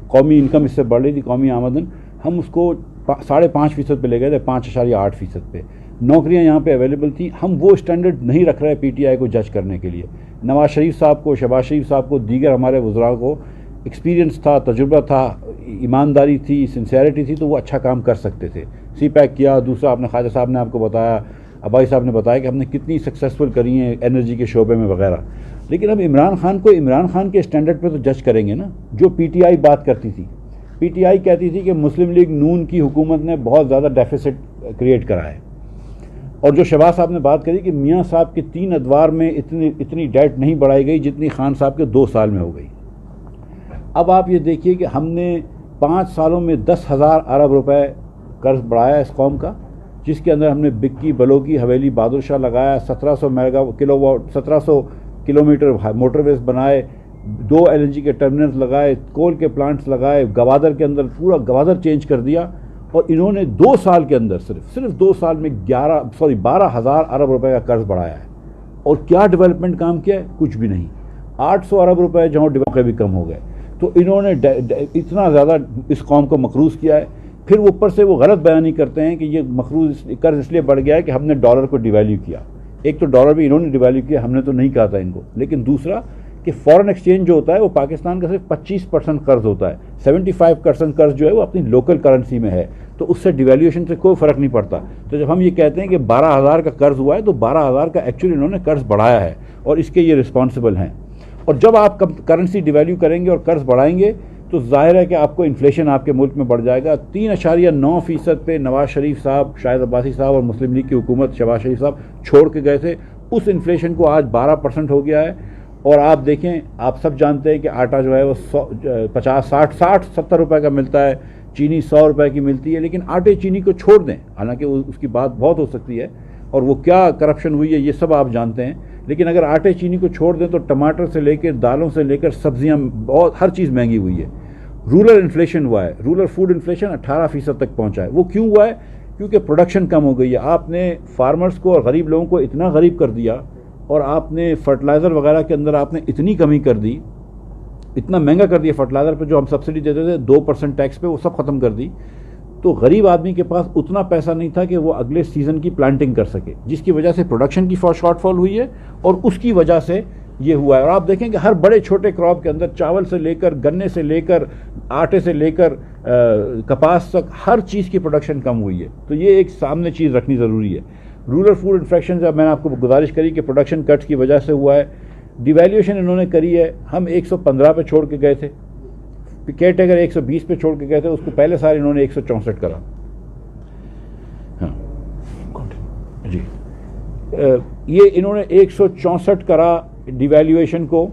قومی انکم اس سے بڑھ رہی تھی, قومی آمدن. ہم اس کو 5.5% پہ لے گئے تھے, 5.8% پہ. نوکریاں یہاں پہ اویلیبل تھیں. ہم وہ اسٹینڈرڈ نہیں رکھ رہے پی ٹی آئی کو جج کرنے کے لیے. نواز شریف صاحب کو, شہباز شریف صاحب کو, دیگر ہمارے وزراء کو ایکسپیرینس تھا, تجربہ تھا, ایمانداری تھی, سنسیئرٹی تھی, تو وہ اچھا کام کر سکتے تھے. سی پیک کیا. دوسرا آپ نے خواجہ صاحب نے آپ کو بتایا, ابائی صاحب نے بتایا کہ ہم نے کتنی سکسیزفل کری ہیں انرجی کے شعبے میں وغیرہ. لیکن اب عمران خان کو عمران خان کے اسٹینڈرڈ پہ تو جج کریں گے نا. جو پی ٹی آئی بات کرتی تھی, پی ٹی آئی کہتی تھی کہ مسلم لیگ نون کی حکومت نے بہت زیادہ ڈیفیسٹ کریٹ کرا ہے. اور جو شہباز صاحب نے بات کری کہ میاں صاحب کے 3 ادوار میں اتنی ڈیٹ نہیں بڑھائی گئی جتنی خان صاحب کے 2 سال میں ہو گئی. اب آپ یہ دیکھیے کہ ہم نے 5 سالوں میں 10,000 ارب روپے قرض بڑھایا اس قوم کا, جس کے اندر ہم نے بکی, بلوکی, حویلی, بہادر شاہ لگایا, 1700 کلومیٹر موٹر ویز بنائے, 2 LNG کے ٹرمینلز لگائے, کول کے پلانٹس لگائے, گوادر کے اندر پورا گوادر چینج کر دیا. اور انہوں نے 2 سال کے اندر صرف 2 سال میں 12,000 ارب روپے کا قرض بڑھایا ہے. اور کیا ڈیولپمنٹ کام کیا ہے؟ کچھ بھی نہیں. 800 ارب روپے جہاں ڈیولپمنٹ بھی کم ہو گئے. تو انہوں نے اتنا زیادہ اس قوم کو مقروض کیا ہے. پھر اوپر سے وہ غلط بیانی کرتے ہیں کہ یہ مقروض قرض اس لیے بڑھ گیا ہے کہ ہم نے ڈالر کو ڈیویلیو کیا. ایک تو ڈالر بھی انہوں نے ڈیویلیو کیا, ہم نے تو نہیں کہا تھا ان کو. لیکن دوسرا کہ فورن ایکسچینج جو ہوتا ہے وہ پاکستان کا صرف 25% قرض ہوتا ہے. 75% قرض جو ہے وہ اپنی لوکل کرنسی میں ہے, تو اس سے ڈیویلیویشن سے کوئی فرق نہیں پڑتا. تو جب ہم یہ کہتے ہیں کہ 12,000 کا قرض ہوا ہے, تو 12,000 کا ایکچولی انہوں نے قرض بڑھایا ہے, اور اس کے یہ رسپانسبل ہیں. اور جب آپ کرنسی ڈیویلیو کریں گے اور قرض بڑھائیں گے, تو ظاہر ہے کہ آپ کو انفلیشن آپ کے ملک میں بڑھ جائے گا. 3.9% پہ نواز شریف صاحب, شاہد عباسی صاحب اور مسلم لیگ کی حکومت شہباز شریف صاحب چھوڑ کے گئے تھے. اس انفلیشن کو آج 12% ہو گیا ہے. اور آپ دیکھیں, آپ سب جانتے ہیں کہ آٹا جو ہے وہ 50-60-70 روپے کا ملتا ہے, چینی 100 روپے کی ملتی ہے. لیکن آٹے چینی کو چھوڑ دیں, حالانکہ اس کی بات بہت ہو سکتی ہے, اور وہ کیا کرپشن ہوئی ہے یہ سب آپ جانتے ہیں. لیکن اگر آٹے چینی کو چھوڑ دیں تو ٹماٹر سے لے کر دالوں سے لے کر سبزیاں, بہت ہر چیز مہنگی ہوئی ہے. رورل انفلیشن ہوا ہے, رورل فوڈ انفلیشن 18% تک پہنچا ہے. وہ کیوں ہوا ہے؟ کیونکہ پروڈکشن کم ہو گئی ہے. آپ نے فارمرز کو اور غریب لوگوں کو اتنا غریب کر دیا, اور آپ نے فرٹیلائزر وغیرہ کے اندر آپ نے اتنی کمی کر دی, اتنا مہنگا کر دیا. فرٹیلائزر پہ جو ہم سبسڈی دیتے تھے 2% ٹیکس پہ, وہ سب ختم کر دی. تو غریب آدمی کے پاس اتنا پیسہ نہیں تھا کہ وہ اگلے سیزن کی پلانٹنگ کر سکے, جس کی وجہ سے پروڈکشن کی شارٹ فال ہوئی ہے, اور اس کی وجہ سے یہ ہوا ہے. اور آپ دیکھیں کہ ہر بڑے چھوٹے کراپ کے اندر, چاول سے لے کر, گنے سے لے کر, آٹے سے لے کر کپاس تک, ہر چیز کی پروڈکشن کم ہوئی ہے. تو یہ ایک سامنے چیز رکھنی ضروری ہے. رورل فوڈ انفلیشن جب میں نے آپ کو گزارش کری کہ پروڈکشن کٹس کی وجہ سے ہوا ہے, ڈیویلیویشن انہوں نے کری ہے. ہم 115 پہ چھوڑ کے گئے تھے, کیئر ٹیکر 120 پہ چھوڑ کے گئے تھے, اس کو پہلے سال انہوں نے 164 کرا. ہاں جی, یہ انہوں نے 164 کرا ڈیویلیویشن کو.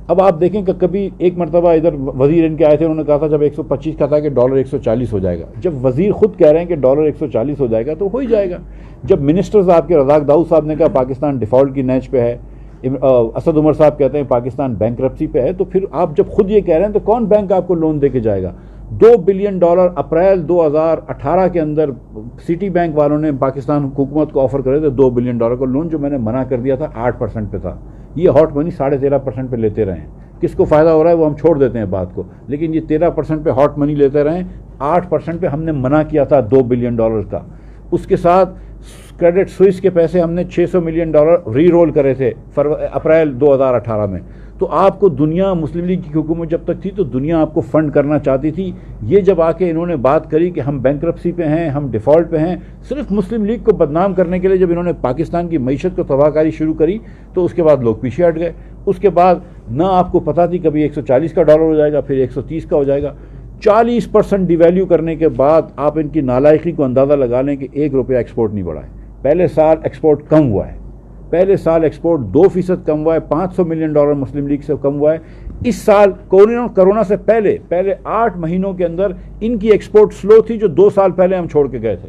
اب آپ دیکھیں کہ کبھی ایک مرتبہ ادھر وزیر ان کے آئے تھے, انہوں نے کہا تھا جب 125 کا تھا کہ ڈالر 140 ہو جائے گا. جب وزیر خود کہہ رہے ہیں کہ ڈالر 140 ہو جائے گا تو ہو ہی جائے گا. جب منسٹرز آپ کے رزاق داؤد صاحب نے کہا پاکستان ڈیفالٹ کی نیچ پہ ہے, اسد عمر صاحب کہتے ہیں پاکستان بینکرپسی پہ ہے, تو پھر آپ جب خود یہ کہہ رہے ہیں تو کون بینک آپ کو لون دے کے جائے گا؟ $2 بلین اپریل 2018 کے اندر سٹی بینک والوں نے پاکستان حکومت کو آفر کرے تھے $2 بلین کا لون, جو میں نے منع کر دیا تھا 8% پہ تھا. یہ ہاٹ منی 13.5% پہ لیتے رہے ہیں. کس کو فائدہ ہو رہا ہے وہ ہم چھوڑ دیتے ہیں بات کو, لیکن یہ 13% پہ ہاٹ منی لیتے رہے ہیں. 8% پہ ہم نے منع کیا تھا $2 بلین کا. اس کے ساتھ کریڈٹ سوئس کے پیسے ہم نے $600 ملین ری رول کرے تھے اپریل 2018 میں. تو آپ کو دنیا, مسلم لیگ کی حکومت جب تک تھی تو دنیا آپ کو فنڈ کرنا چاہتی تھی. یہ جب آ کے انہوں نے بات کری کہ ہم بینکرپسی پہ ہیں, ہم ڈیفالٹ پہ ہیں, صرف مسلم لیگ کو بدنام کرنے کے لیے جب انہوں نے پاکستان کی معیشت کو تباہ کاری شروع کری تو اس کے بعد لوگ پیچھے ہٹ گئے. اس کے بعد نہ آپ کو پتہ تھی کبھی 140 کا ڈالر ہو جائے گا, پھر 130 کا ہو جائے گا. 40% ڈیویلیو کرنے کے بعد آپ ان کی نالائقی کو اندازہ لگا لیں کہ $1 ایکسپورٹ نہیں بڑھا ہے. پہلے سال ایکسپورٹ کم ہوا ہے, پہلے سال ایکسپورٹ 2% کم ہوا ہے, $500 ملین مسلم لیگ سے کم ہوا ہے. اس سال کرونا سے پہلے 8 مہینوں کے اندر ان کی ایکسپورٹ سلو تھی, جو 2 سال پہلے ہم چھوڑ کے گئے تھے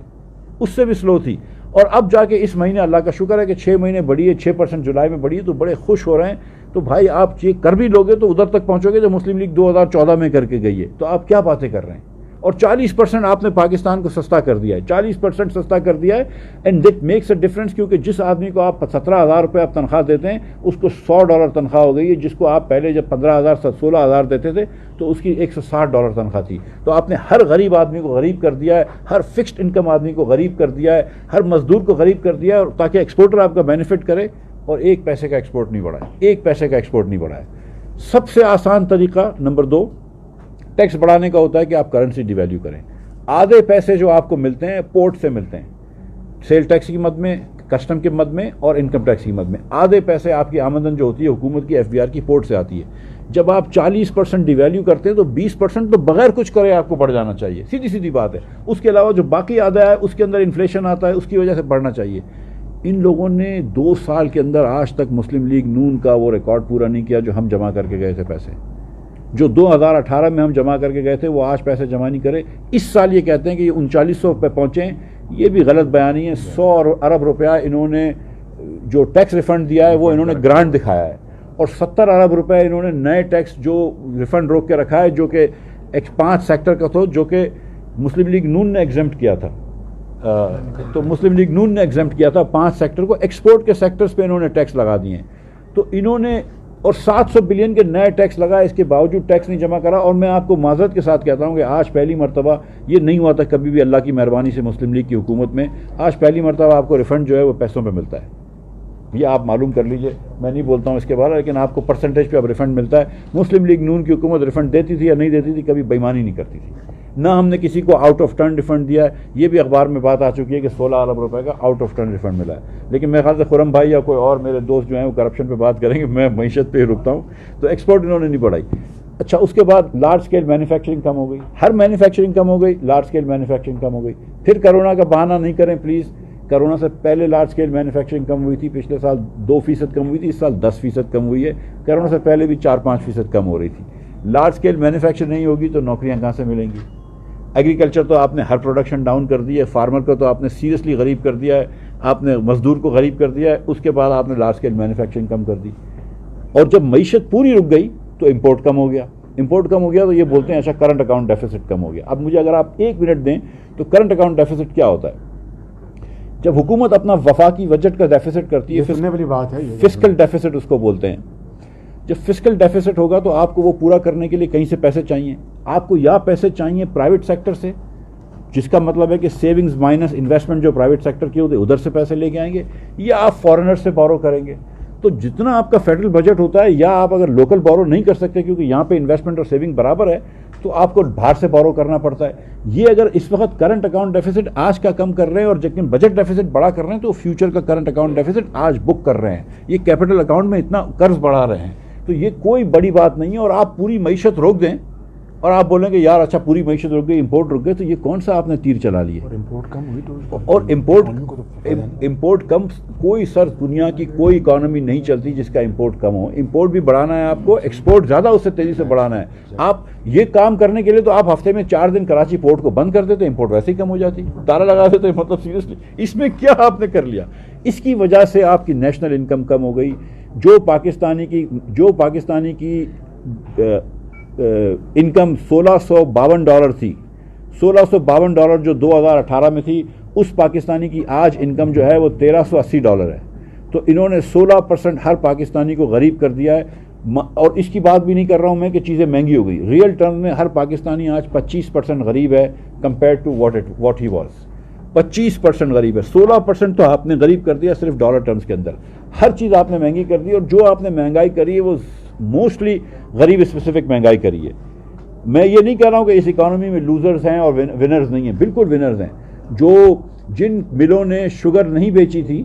اس سے بھی سلو تھی. اور اب جا کے اس مہینے اللہ کا شکر ہے کہ 6 مہینے بڑھی ہے, 6% جولائی میں بڑھی ہے, تو بڑے خوش ہو رہے ہیں. تو بھائی آپ یہ کر بھی لوگے تو ادھر تک پہنچو گے جو مسلم لیگ 2014 میں کر کے گئی ہے. تو آپ کیا باتیں کر رہے ہیں؟ اور 40% آپ نے پاکستان کو سستا کر دیا ہے, 40% سستا کر دیا ہے. And that makes a difference, کیونکہ جس آدمی کو آپ 17,000 روپے آپ تنخواہ دیتے ہیں اس کو $100 تنخواہ ہو گئی ہے, جس کو آپ پہلے جب 15,000 16,000 دیتے تھے تو اس کی $160 تنخواہ تھی. تو آپ نے ہر غریب آدمی کو غریب کر دیا ہے, ہر فکسڈ انکم آدمی کو غریب کر دیا ہے, ہر مزدور کو غریب کر دیا ہے, اور تاکہ ایکسپورٹر آپ کا بینیفٹ کرے. اور 1 پیسے کا ایکسپورٹ نہیں بڑھا ہے, 1 پیسے کا ایکسپورٹ نہیں بڑھا ہے. سب سے آسان طریقہ نمبر 2 ٹیکس بڑھانے کا ہوتا ہے کہ آپ کرنسی ڈیویلیو کریں. آدھے پیسے جو آپ کو ملتے ہیں پورٹ سے ملتے ہیں, سیل ٹیکس کی مد میں, کسٹم کی مد میں اور انکم ٹیکس کی مد میں. آدھے پیسے آپ کی آمدن جو ہوتی ہے حکومت کی FBR کی پورٹ سے آتی ہے. جب آپ 40% ڈیویلیو کرتے ہیں تو 20% تو بغیر کچھ کرے آپ کو بڑھ جانا چاہیے, سیدھی بات ہے. اس کے علاوہ جو باقی آدھا ہے اس کے اندر انفلیشن آتا ہے, اس کی وجہ سے بڑھنا چاہیے. ان لوگوں نے 2 سال کے اندر آج تک مسلم لیگ نون کا وہ ریکارڈ پورا نہیں کیا جو ہم جمع کر کے گئے تھے. پیسے جو 2018 میں ہم جمع کر کے گئے تھے وہ آج پیسے جمع نہیں کرے. اس سال یہ کہتے ہیں کہ یہ 3900 پہ پہنچے. یہ بھی غلط بیانی ہے. 100 ارب روپیہ انہوں نے جو ٹیکس ریفنڈ دیا ہے وہ انہوں نے گرانٹ دکھایا ہے, اور 70 ارب روپے انہوں نے نئے ٹیکس جو ریفنڈ روک کے رکھا ہے, جو کہ 5 سیکٹر کا تھا, جو کہ مسلم لیگ نون نے ایگزمپٹ کیا تھا. تو مسلم لیگ نون نے ایگزمپٹ کیا تھا 5 سیکٹر کو, ایکسپورٹ کے سیکٹرز پہ انہوں نے ٹیکس لگا دیے ہیں. تو انہوں نے اور 700 بلین کے نئے ٹیکس لگائے, اس کے باوجود ٹیکس نہیں جمع کرا. اور میں آپ کو معذرت کے ساتھ کہتا ہوں کہ آج پہلی مرتبہ, یہ نہیں ہوا تھا کبھی بھی اللہ کی مہربانی سے مسلم لیگ کی حکومت میں, آج پہلی مرتبہ آپ کو ریفنڈ جو ہے وہ پیسوں پہ ملتا ہے. یہ آپ معلوم کر لیجئے, میں نہیں بولتا ہوں اس کے بارے میں, لیکن آپ کو پرسنٹیج پہ اب ریفنڈ ملتا ہے. مسلم لیگ نون کی حکومت ریفنڈ دیتی تھی یا نہیں دیتی تھی, کبھی بےمانی نہیں کرتی تھی. نہ ہم نے کسی کو آؤٹ آف ٹرن ریفنڈ دیا ہے. یہ بھی اخبار میں بات آ چکی ہے کہ 16 ارب روپے کا آؤٹ آف ٹرن ریفنڈ ملا ہے. لیکن میرے خیال سے خرم بھائی یا کوئی اور میرے دوست جو ہیں وہ کرپشن پہ بات کریں گے, میں معیشت پہ ہی رکتا ہوں. تو ایکسپورٹ انہوں نے نہیں بڑھائی. اچھا, اس کے بعد لارج اسکیل مینوفیکچرنگ کم ہو گئی, ہر مینوفیکچرنگ کم ہو گئی, لارج اسکیل مینوفیکچرنگ کم ہو گئی. پھر کرونا کا بہانہ نہیں کریں پلیز. کرونا سے پہلے لارج اسکیل مینوفیکچرنگ کم ہوئی تھی, پچھلے سال 2% کم ہوئی تھی, اس سال 10% کم ہوئی ہے. کرونا سے پہلے بھی 4-5% کم ہو رہی تھی. لارج اسکیل مینوفیکچر نہیں ہوگی تو نوکریاں کہاں سے ملیں گی؟ ایگریکلچر تو آپ نے ہر پروڈکشن ڈاؤن کر دی ہے, فارمر کو تو آپ نے سیریسلی غریب کر دیا ہے, آپ نے مزدور کو غریب کر دیا ہے. اس کے بعد آپ نے لارج اسکیل مینوفیکچرنگ کم کر دی, اور جب معیشت پوری رک گئی تو امپورٹ کم ہو گیا. امپورٹ کم ہو گیا تو یہ بولتے ہیں اچھا کرنٹ اکاؤنٹ ڈیفیسٹ کم ہو گیا. اب مجھے اگر آپ 1 منٹ دیں تو کرنٹ اکاؤنٹ ڈیفیسٹ کیا ہوتا ہے؟ جب حکومت اپنا وفاقی بجٹ کا ڈیفیسٹ کرتی ہے, سننے والی بات ہے, فسکل ڈیفیسٹ اس کو بولتے ہیں. جب فسکل ڈیفیسٹ ہوگا تو آپ کو وہ پورا کرنے کے لیے کہیں سے پیسے چاہیے. آپ کو یا پیسے چاہیے پرائیویٹ سیکٹر سے, جس کا مطلب ہے کہ سیونگز مائنس انویسٹمنٹ جو پرائیویٹ سیکٹر کی ہوتی ہے ادھر سے پیسے لے کے آئیں گے, یا آپ فارنر سے بورو کریں گے. تو جتنا آپ کا فیڈرل بجٹ ہوتا ہے، یا آپ اگر لوکل بورو نہیں کر سکتے کیونکہ یہاں پہ انویسٹمنٹ اور سیونگ برابر ہے، تو آپ کو باہر سے بورو کرنا پڑتا ہے. یہ اگر اس وقت کرنٹ اکاؤنٹ ڈیفیسٹ آج کا کم کر رہے ہیں اور لیکن بجٹ ڈیفیسٹ بڑا کر رہے ہیں، تو فیوچر کا کرنٹ اکاؤنٹ ڈیفیسٹ آج بک کر رہے ہیں. یہ کیپٹل اکاؤنٹ میں اتنا قرض بڑھا رہے ہیں، تو یہ کوئی بڑی بات نہیں ہے. اور آپ پوری معیشت روک دیں اور آپ بولیں کہ یار اچھا پوری معیشت رک گئی، امپورٹ رک گئے، تو یہ کون سا آپ نے تیر چلا لیے؟ امپورٹ کم ہوئی تو اور امپورٹ کم، کوئی سر دنیا کی کوئی اکانومی نہیں چلتی جس کا امپورٹ کم ہو. امپورٹ بھی بڑھانا ہے آپ کو، ایکسپورٹ زیادہ اس سے تیزی سے بڑھانا ہے. آپ یہ کام کرنے کے لیے تو آپ ہفتے میں 4 دن کراچی پورٹ کو بند کر دیتے، امپورٹ ویسے ہی کم ہو جاتی، تالا لگا دیتے. مطلب سیریسلی اس میں کیا آپ نے کر لیا؟ اس کی وجہ سے آپ کی نیشنل انکم کم ہو گئی. جو پاکستانی کی انکم $1652 تھی، $1652 جو 2018 میں تھی، اس پاکستانی کی آج انکم جو ہے وہ $1380 ہے. تو انہوں نے 16% ہر پاکستانی کو غریب کر دیا ہے. اور اس کی بات بھی نہیں کر رہا ہوں میں کہ چیزیں مہنگی ہو گئی. ریئل ٹرم میں ہر پاکستانی آج 25% غریب ہے compare to what he was. 25% غریب ہے. 16% تو آپ نے غریب کر دیا صرف ڈالر ٹرمز کے اندر. ہر چیز آپ نے مہنگی کر دی، اور جو آپ نے مہنگائی کری ہے وہ موسٹلی غریب اسپیسیفک مہنگائی کری ہے. میں یہ نہیں کہہ رہا ہوں کہ اس اکانومی میں لوزرز ہیں اور ونرز نہیں ہیں، بالکل ونرز ہیں. جن ملوں نے شوگر نہیں بیچی تھی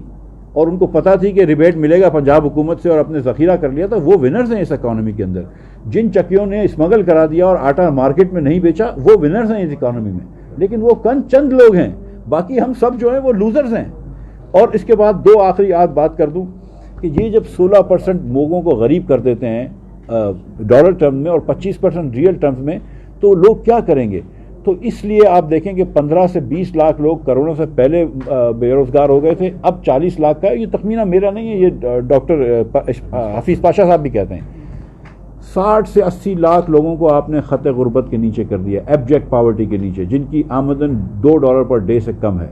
اور ان کو پتا تھی کہ ریبیٹ ملے گا پنجاب حکومت سے اور اپنے ذخیرہ کر لیا تھا، وہ ونرز ہیں اس اکانومی کے اندر. جن چکیوں نے اسمگل کرا دیا اور آٹا مارکیٹ میں نہیں بیچا، وہ ونرز ہیں اس اکانومی میں. لیکن وہ چند لوگ ہیں، باقی ہم سب جو ہیں وہ لوزرز ہیں. اور اس کے بعد 2 آخری بات کر دوں کہ یہ جب 16% لوگوں کو غریب کر دیتے ہیں ڈالر ٹرم میں اور 25% ریئل ٹرمز میں، تو لوگ کیا کریں گے؟ تو اس لیے آپ دیکھیں کہ 15 سے 20 لاکھ لوگ کروڑوں سے پہلے بے روزگار ہو گئے تھے، اب 40 لاکھ کا ہے. یہ تخمینہ میرا نہیں ہے، یہ ڈاکٹر حفیظ پاشا صاحب بھی کہتے ہیں. 60 سے 80 لاکھ لوگوں کو آپ نے خط غربت کے نیچے کر دیا، ایبجیکٹ پاورٹی کے نیچے، جن کی آمدن $2 پر ڈے سے کم ہے.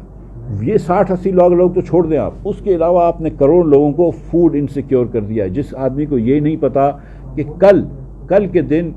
یہ 60-80 لوگ تو چھوڑ دیں آپ. اس کے علاوہ آپ نے کروڑ لوگوں کو فوڈ انسیکیور کر دیا ہے. جس آدمی کو یہ نہیں پتا کہ کل کے دن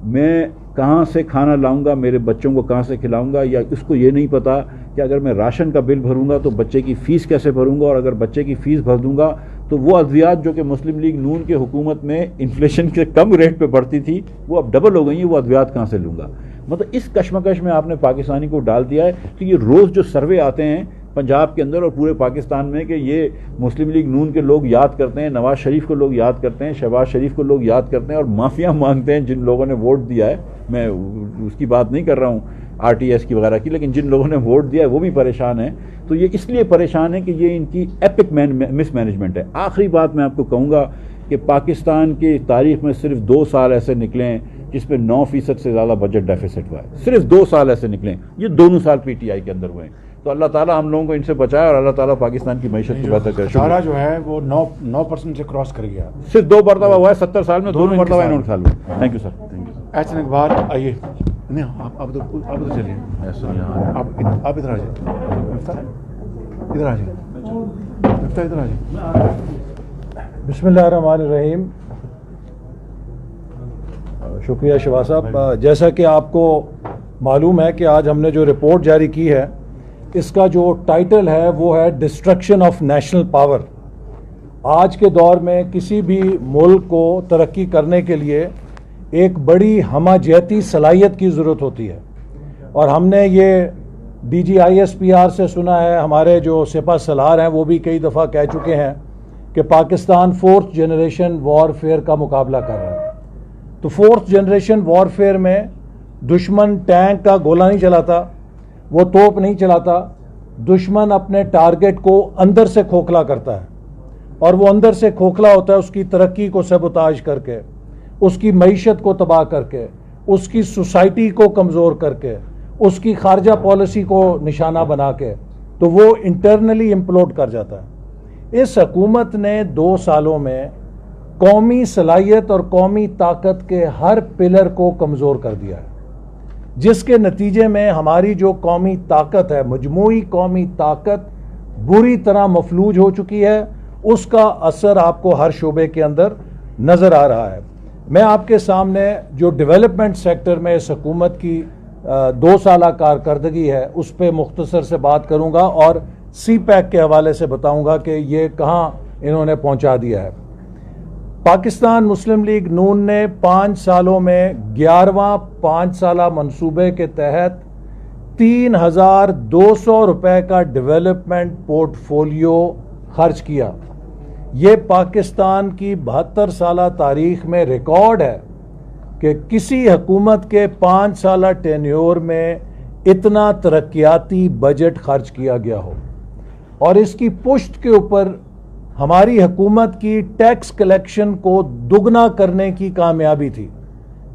میں کہاں سے کھانا لاؤں گا، میرے بچوں کو کہاں سے کھلاؤں گا، یا اس کو یہ نہیں پتا کہ اگر میں راشن کا بل بھروں گا تو بچے کی فیس کیسے بھروں گا، اور اگر بچے کی فیس بھر دوں گا تو وہ ادویات جو کہ مسلم لیگ نون کے حکومت میں انفلیشن کے کم ریٹ پہ بڑھتی تھی وہ اب ڈبل ہو گئی ہیں، وہ ادویات کہاں سے لوں گا. مطلب اس کشمکش میں آپ نے پاکستانی کو ڈال دیا ہے. تو یہ روز جو سروے آتے ہیں پنجاب کے اندر اور پورے پاکستان میں کہ یہ مسلم لیگ نون کے لوگ یاد کرتے ہیں، نواز شریف کو لوگ یاد کرتے ہیں، شہباز شریف کو لوگ یاد کرتے ہیں اور معافیاں مانگتے ہیں جن لوگوں نے ووٹ دیا ہے. میں اس کی بات نہیں کر رہا ہوں RTS کی وغیرہ کی، لیکن جن لوگوں نے ووٹ دیا ہے وہ بھی پریشان ہیں. تو یہ اس لیے پریشان ہے کہ یہ ان کی ایپک مس مینجمنٹ ہے. آخری بات میں آپ کو کہوں گا کہ پاکستان کی تاریخ میں صرف 2 سال ایسے نکلے ہیں جس میں 9% سے زیادہ بجٹ ڈیفیسٹ ہوا ہے. صرف 2 سال ایسے نکلے ہیں، یہ دونوں سال PTI کے اندر ہوئے ہیں. تو اللہ تعالیٰ ہم لوگوں کو ان سے بچائے اور اللہ تعالیٰ پاکستان کی معیشت کو بہتر کرے. خسارہ جو ہے وہ 9% سے کراس کر گیا. صرف 2 مرتبہ ہوا ہے 70 سال میں، 2 مرتبہ انہوں نے کھا لیا. Thank you sir. Ahsan Iqbal آئیے. نہیں آپ ادھر چلیے، آپ ادھر آ جائیں، ادھر آ جائیں، ادھر آ جائیں. بسم اللہ الرحمن الرحیم. شکریہ شہباز صاحب. جیسا کہ آپ کو معلوم ہے کہ آج ہم نے جو رپورٹ جاری کی ہے اس کا جو ٹائٹل ہے وہ ہے ڈسٹرکشن آف نیشنل پاور. آج کے دور میں کسی بھی ملک کو ترقی کرنے کے لیے ایک بڑی ہمہ صلاحیت کی ضرورت ہوتی ہے، اور ہم نے یہ DG ISPR سے سنا ہے، ہمارے جو سپہ سالار ہیں وہ بھی کئی دفعہ کہہ چکے ہیں کہ پاکستان 4th جنریشن وار فیئر کا مقابلہ کر رہا ہے. تو 4th جنریشن وار فیئر میں دشمن ٹینک کا گولہ نہیں چلاتا، وہ توپ نہیں چلاتا. دشمن اپنے ٹارگٹ کو اندر سے کھوکھلا کرتا ہے، اور وہ اندر سے کھوکھلا ہوتا ہے اس کی ترقی کو سیبوتاژ کر کے، اس کی معیشت کو تباہ کر کے، اس کی سوسائٹی کو کمزور کر کے، اس کی خارجہ پالیسی کو نشانہ بنا کے. تو وہ انٹرنلی امپلوڈ کر جاتا ہے. اس حکومت نے 2 سالوں میں قومی صلاحیت اور قومی طاقت کے ہر پلر کو کمزور کر دیا ہے، جس کے نتیجے میں ہماری جو قومی طاقت ہے، مجموعی قومی طاقت بری طرح مفلوج ہو چکی ہے. اس کا اثر آپ کو ہر شعبے کے اندر نظر آ رہا ہے. میں آپ کے سامنے جو ڈیولپمنٹ سیکٹر میں اس حکومت کی 2 سالہ کارکردگی ہے اس پہ مختصر سے بات کروں گا، اور CPEC کے حوالے سے بتاؤں گا کہ یہ کہاں انہوں نے پہنچا دیا ہے. پاکستان مسلم لیگ نون نے 5 سالوں میں 11واں 5 سالہ منصوبے کے تحت 3,200 روپے کا ڈیولپمنٹ پورٹ فولیو خرچ کیا. یہ پاکستان کی 72 سالہ تاریخ میں ریکارڈ ہے کہ کسی حکومت کے 5 سالہ ٹینیور میں اتنا ترقیاتی بجٹ خرچ کیا گیا ہو. اور اس کی پشت کے اوپر ہماری حکومت کی ٹیکس کلیکشن کو دگنا کرنے کی کامیابی تھی.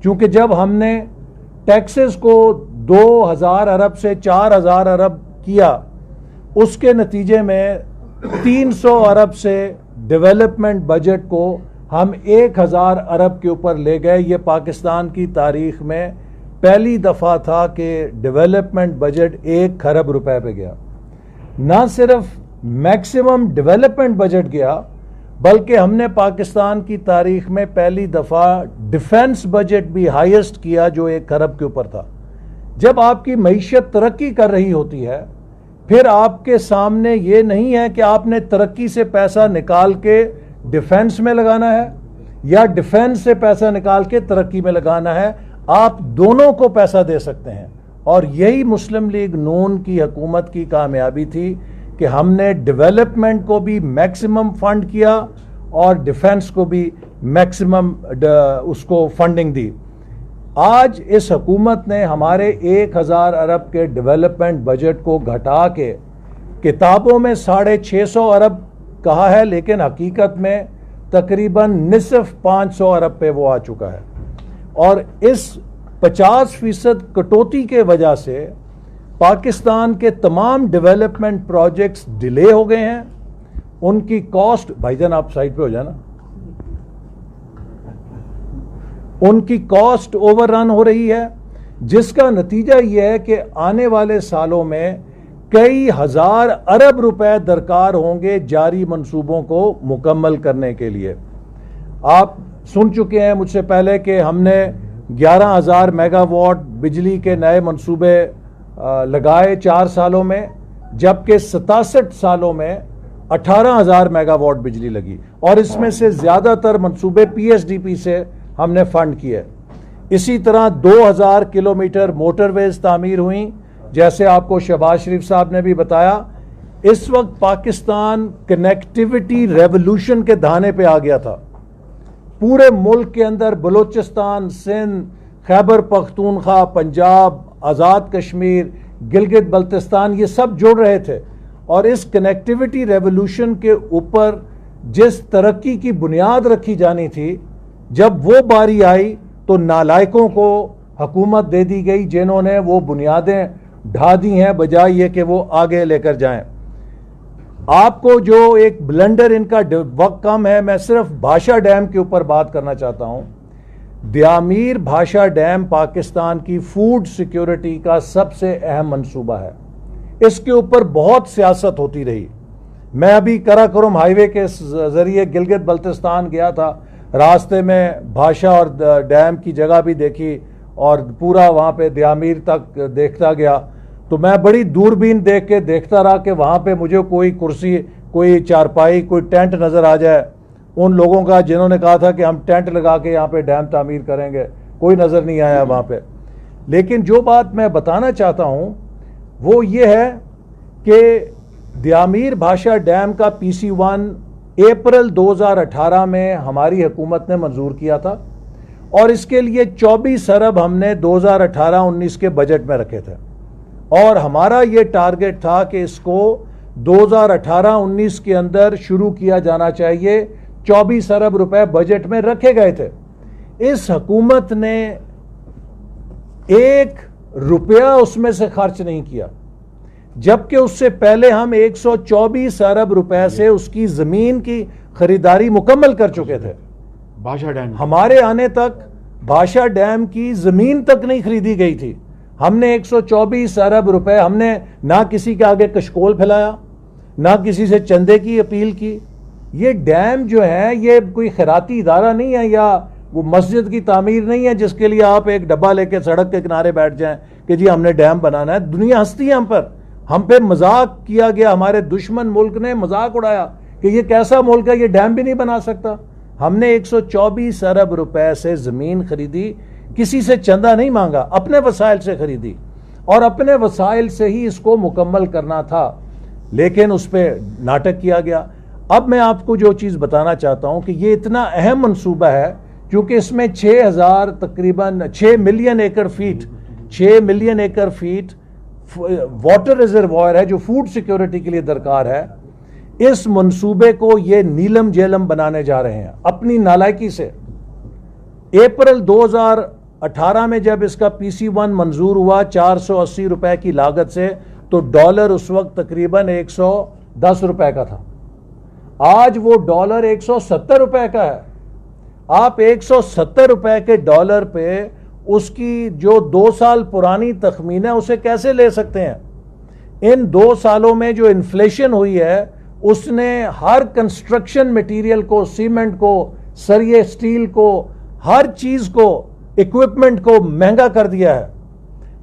چونکہ جب ہم نے ٹیکسز کو 2,000 ارب سے 4,000 ارب کیا، اس کے نتیجے میں 300 ارب سے ڈیولپمنٹ بجٹ کو ہم 1,000 ارب کے اوپر لے گئے. یہ پاکستان کی تاریخ میں پہلی دفعہ تھا کہ ڈیولپمنٹ بجٹ 1 کھرب روپے پہ گیا. نہ صرف میکسیمم ڈیولپمنٹ بجٹ گیا، بلکہ ہم نے پاکستان کی تاریخ میں پہلی دفعہ ڈیفنس بجٹ بھی ہائیسٹ کیا جو 1 کھرب کے اوپر تھا. جب آپ کی معیشت ترقی کر رہی ہوتی ہے، پھر آپ کے سامنے یہ نہیں ہے کہ آپ نے ترقی سے پیسہ نکال کے ڈیفنس میں لگانا ہے یا ڈیفنس سے پیسہ نکال کے ترقی میں لگانا ہے. آپ دونوں کو پیسہ دے سکتے ہیں. اور یہی مسلم لیگ نون کی حکومت کی کامیابی تھی کہ ہم نے ڈیولپمنٹ کو بھی میکسیمم فنڈ کیا اور ڈیفنس کو بھی میکسیمم اس کو فنڈنگ دی. آج اس حکومت نے ہمارے 1,000 ارب کے ڈیولپمنٹ بجٹ کو گھٹا کے کتابوں میں 650 ارب کہا ہے، لیکن حقیقت میں تقریباً نصف 500 ارب پہ وہ آ چکا ہے. اور اس 50% کٹوتی کے وجہ سے پاکستان کے تمام ڈیولپمنٹ پروجیکٹس ڈیلے ہو گئے ہیں. ان کی کاسٹ، بھائی جان آپ سائڈ پہ ہو جائیں نا، ان کی کاسٹ اوور رن ہو رہی ہے، جس کا نتیجہ یہ ہے کہ آنے والے سالوں میں کئی ہزار ارب روپے درکار ہوں گے جاری منصوبوں کو مکمل کرنے کے لیے. آپ سن چکے ہیں مجھ سے پہلے کہ ہم نے 11,000 میگا واٹ بجلی کے نئے منصوبے لگائے 4 سالوں میں، جبکہ 67 سالوں میں 18,000 میگا واٹ بجلی لگی. اور اس میں سے زیادہ تر منصوبے پی ایس ڈی پی سے ہم نے فنڈ کیے. اسی طرح 2,000 کلومیٹر موٹر ویز تعمیر ہوئیں، جیسے آپ کو شہباز شریف صاحب نے بھی بتایا. اس وقت پاکستان کنیکٹیوٹی ریولوشن کے دھانے پہ آ گیا تھا. پورے ملک کے اندر بلوچستان، سندھ، خیبر پختونخوا، پنجاب، آزاد کشمیر، گلگت بلتستان، یہ سب جڑ رہے تھے. اور اس کنیکٹیوٹی ریولوشن کے اوپر جس ترقی کی بنیاد رکھی جانی تھی، جب وہ باری آئی تو نالائقوں کو حکومت دے دی گئی، جنہوں نے وہ بنیادیں ڈھا دی ہیں بجائے یہ کہ وہ آگے لے کر جائیں. آپ کو جو ایک بلنڈر، ان کا وقت کم ہے، میں صرف بھاشا ڈیم کے اوپر بات کرنا چاہتا ہوں. دیامیر بھاشا ڈیم پاکستان کی فوڈ سیکیورٹی کا سب سے اہم منصوبہ ہے. اس کے اوپر بہت سیاست ہوتی رہی. میں ابھی کراکرم ہائی وے کے ذریعے گلگت بلتستان گیا تھا، راستے میں بھاشا اور ڈیم کی جگہ بھی دیکھی اور پورا وہاں پہ دیامیر تک دیکھتا گیا. تو میں بڑی دوربین دیکھ کے دیکھتا رہا کہ وہاں پہ مجھے کوئی کرسی، کوئی چارپائی، کوئی ٹینٹ نظر آ جائے. ان لوگوں کا جنہوں نے کہا تھا کہ ہم ٹینٹ لگا کے یہاں پہ ڈیم تعمیر کریں گے، کوئی نظر نہیں آیا وہاں پہ. لیکن جو بات میں بتانا چاہتا ہوں وہ یہ ہے کہ دیامیر بھاشا ڈیم کا PC1 اپریل 2018 میں ہماری حکومت نے منظور کیا تھا، اور اس کے لیے 24 ارب ہم نے 2018-19 کے بجٹ میں رکھے تھے. اور ہمارا یہ ٹارگٹ تھا کہ اس کو 2018-19 کے اندر شروع کیا جانا چاہیے. 24 ارب روپے بجٹ میں رکھے گئے تھے. اس حکومت نے 1 روپیہ اس میں سے خرچ نہیں کیا، جبکہ اس سے پہلے ہم 124 ارب روپے سے اس کی زمین کی خریداری مکمل کر چکے تھے. بھاشا ڈیم ہمارے آنے تک بھاشا ڈیم کی زمین تک نہیں خریدی گئی تھی. ہم نے 124 ارب روپے، ہم نے نہ کسی کے آگے کشکول پھیلایا، نہ کسی سے چندے کی اپیل کی. یہ ڈیم جو ہے یہ کوئی خیراتی ادارہ نہیں ہے، یا وہ مسجد کی تعمیر نہیں ہے جس کے لیے آپ ایک ڈبہ لے کے سڑک کے کنارے بیٹھ جائیں کہ جی ہم نے ڈیم بنانا ہے. دنیا ہنستی ہے ہم پر، ہم پہ مذاق کیا گیا. ہمارے دشمن ملک نے مذاق اڑایا کہ یہ کیسا ملک ہے، یہ ڈیم بھی نہیں بنا سکتا. ہم نے 124 ارب روپے سے زمین خریدی, کسی سے چندہ نہیں مانگا, اپنے وسائل سے خریدی, اور اپنے وسائل سے ہی اس کو مکمل کرنا تھا, لیکن اس پہ ناٹک کیا گیا. اب میں آپ کو جو چیز بتانا چاہتا ہوں کہ یہ اتنا اہم منصوبہ ہے کیونکہ اس میں 6,000 تقریباً 6 ملین ایکڑ فیٹ واٹر ریزروائر ہے جو فوڈ سیکیورٹی کے لیے درکار ہے. اس منصوبے کو یہ نیلم جیلم بنانے جا رہے ہیں اپنی نالائکی سے. اپریل 2018 میں جب اس کا PC1 منظور ہوا 480 روپے کی لاگت سے, تو ڈالر اس وقت تقریباً 110 روپے کا تھا. آج وہ ڈالر 170 روپے کا ہے. آپ 170 روپے کے ڈالر پہ اس کی جو 2 سال پرانی تخمین ہے اسے کیسے لے سکتے ہیں؟ ان 2 سالوں میں جو انفلیشن ہوئی ہے اس نے ہر کنسٹرکشن میٹیریل کو, سیمنٹ کو, سریے سٹیل کو, ہر چیز کو, ایکوپمنٹ کو مہنگا کر دیا ہے.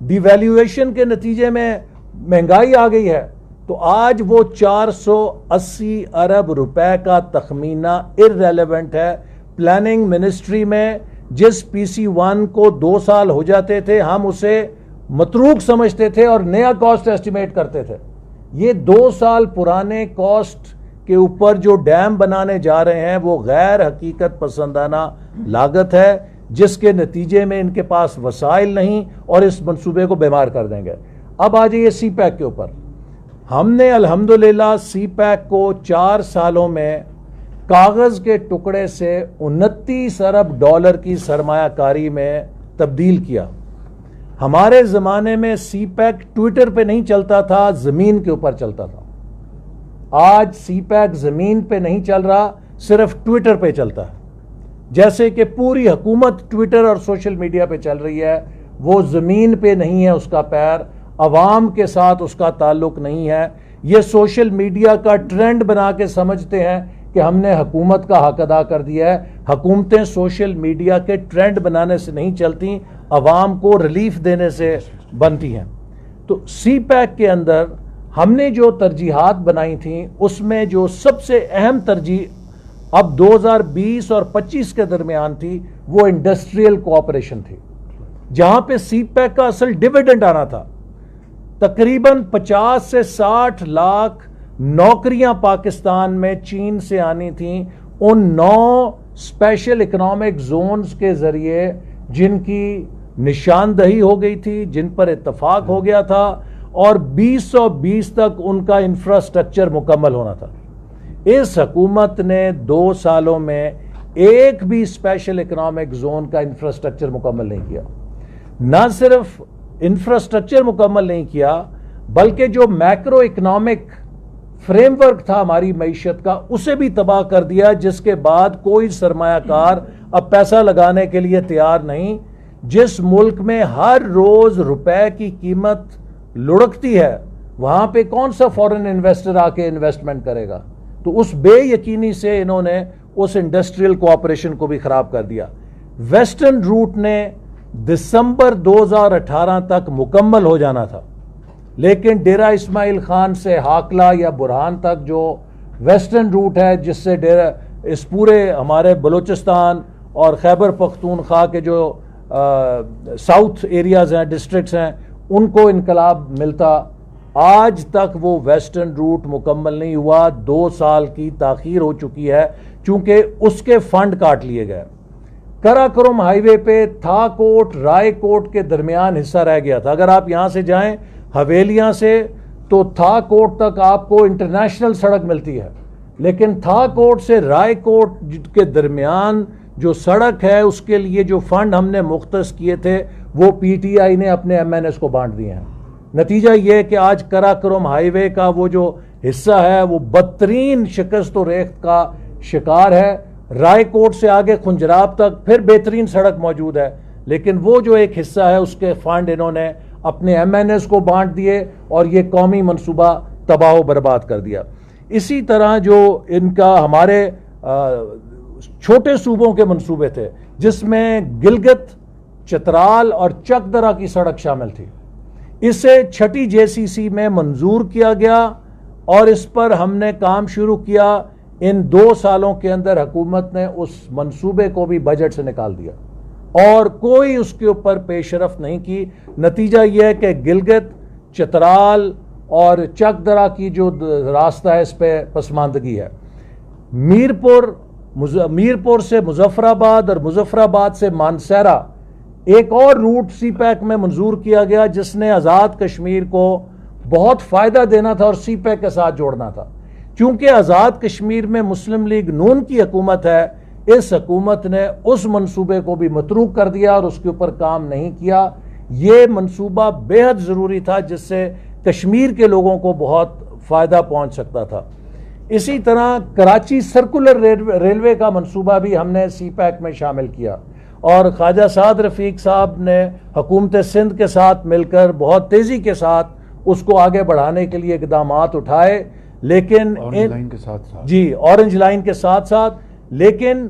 ڈی ویلیویشن کے نتیجے میں مہنگائی آ گئی ہے. تو آج وہ 480 ارب روپے کا تخمینہ ارریلیونٹ ہے. پلاننگ منسٹری میں جس PC1 کو 2 سال ہو جاتے تھے ہم اسے متروک سمجھتے تھے اور نیا کاسٹ ایسٹیمیٹ کرتے تھے. یہ 2 سال پرانے کاسٹ کے اوپر جو ڈیم بنانے جا رہے ہیں وہ غیر حقیقت پسندانہ لاگت ہے جس کے نتیجے میں ان کے پاس وسائل نہیں اور اس منصوبے کو بیمار کر دیں گے. اب آ جائیے سی پیک کے اوپر. ہم نے الحمدللہ سی پیک کو 4 سالوں میں کاغذ کے ٹکڑے سے 29 ارب ڈالر کی سرمایہ کاری میں تبدیل کیا. ہمارے زمانے میں سی پیک ٹویٹر پہ نہیں چلتا تھا, زمین کے اوپر چلتا تھا. آج سی پیک زمین پہ نہیں چل رہا, صرف ٹویٹر پہ چلتا ہے. جیسے کہ پوری حکومت ٹویٹر اور سوشل میڈیا پہ چل رہی ہے, وہ زمین پہ نہیں ہے اس کا پیر, عوام کے ساتھ اس کا تعلق نہیں ہے. یہ سوشل میڈیا کا ٹرینڈ بنا کے سمجھتے ہیں کہ ہم نے حکومت کا حق ادا کر دیا ہے. حکومتیں سوشل میڈیا کے ٹرینڈ بنانے سے نہیں چلتی, عوام کو ریلیف دینے سے بنتی ہیں. تو سی پیک کے اندر ہم نے جو ترجیحات بنائی تھیں اس میں جو سب سے اہم ترجیح اب 2020 اور 25 کے درمیان تھی وہ انڈسٹریل کوآپریشن تھی, جہاں پہ سی پیک کا اصل ڈیویڈنڈ آنا تھا. تقریباً 50 سے 60 لاکھ نوکریاں پاکستان میں چین سے آنی تھیں ان 9 اسپیشل اکنامک زونز کے ذریعے جن کی نشاندہی ہو گئی تھی, جن پر اتفاق ہو گیا تھا, اور 2020 تک ان کا انفراسٹرکچر مکمل ہونا تھا. اس حکومت نے 2 سالوں میں ایک بھی اسپیشل اکنامک زون کا انفراسٹرکچر مکمل نہیں کیا. نہ صرف انفراسٹرکچر مکمل نہیں کیا بلکہ جو میکرو اکنامک فریم ورک تھا ہماری معیشت کا اسے بھی تباہ کر دیا, جس کے بعد کوئی سرمایہ کار اب پیسہ لگانے کے لیے تیار نہیں. جس ملک میں ہر روز روپے کی قیمت لڑکتی ہے وہاں پہ کون سا فورن انویسٹر آ کے انویسٹمنٹ کرے گا؟ تو اس بے یقینی سے انہوں نے اس انڈسٹریل کوآپریشن کو بھی خراب کر دیا. ویسٹرن روٹ نے دسمبر 2018 تک مکمل ہو جانا تھا, لیکن ڈیرہ اسماعیل خان سے ہاکلا یا برہان تک جو ویسٹرن روٹ ہے جس سے اس پورے ہمارے بلوچستان اور خیبر پختونخوا کے جو ساؤتھ ایریاز ہیں, ڈسٹرکٹس ہیں, ان کو انقلاب ملتا, آج تک وہ ویسٹرن روٹ مکمل نہیں ہوا. 2 سال کی تاخیر ہو چکی ہے چونکہ اس کے فنڈ کاٹ لیے گئے. کراکرم ہائی وے پہ تھا کوٹ رائے کوٹ کے درمیان حصہ رہ گیا تھا. اگر آپ یہاں سے جائیں حویلیاں سے تو تھا کوٹ تک آپ کو انٹرنیشنل سڑک ملتی ہے, لیکن تھا کوٹ سے رائے کوٹ کے درمیان جو سڑک ہے اس کے لیے جو فنڈ ہم نے مختص کیے تھے وہ PTI نے اپنے MNS کو بانٹ دیے ہیں. نتیجہ یہ کہ آج کراکرم ہائی وے کا وہ جو حصہ ہے وہ بدترین شکست و ریخت کا شکار ہے. رائے کوٹ سے آگے خنجراب تک پھر بہترین سڑک موجود ہے, لیکن وہ جو ایک حصہ ہے اس کے فنڈ انہوں نے اپنے MNS کو بانٹ دیے اور یہ قومی منصوبہ تباہ و برباد کر دیا. اسی طرح جو ان کا ہمارے چھوٹے صوبوں کے منصوبے تھے جس میں گلگت, چترال اور چک درہ کی سڑک شامل تھی, اسے 6ٹی JCC میں منظور کیا گیا اور اس پر ہم نے کام شروع کیا. ان 2 سالوں کے اندر حکومت نے اس منصوبے کو بھی بجٹ سے نکال دیا اور کوئی اس کے اوپر پیش رفت نہیں کی. نتیجہ یہ ہے کہ گلگت، چترال اور چک درا کی جو راستہ ہے اس پہ پسماندگی ہے. میرپور سے مظفر آباد اور مظفر آباد سے مانسہرہ ایک اور روٹ سی پیک میں منظور کیا گیا جس نے آزاد کشمیر کو بہت فائدہ دینا تھا اور سی پیک کے ساتھ جوڑنا تھا. چونکہ آزاد کشمیر میں مسلم لیگ نون کی حکومت ہے، اس حکومت نے اس منصوبے کو بھی متروک کر دیا اور اس کے اوپر کام نہیں کیا. یہ منصوبہ بے حد ضروری تھا جس سے کشمیر کے لوگوں کو بہت فائدہ پہنچ سکتا تھا. اسی طرح کراچی سرکولر ریلوے کا منصوبہ بھی ہم نے سی پیک میں شامل کیا اور خواجہ سعد رفیق صاحب نے حکومت سندھ کے ساتھ مل کر بہت تیزی کے ساتھ اس کو آگے بڑھانے کے لیے اقدامات اٹھائے. لیکن اورنج لائن کے ساتھ ساتھ لیکن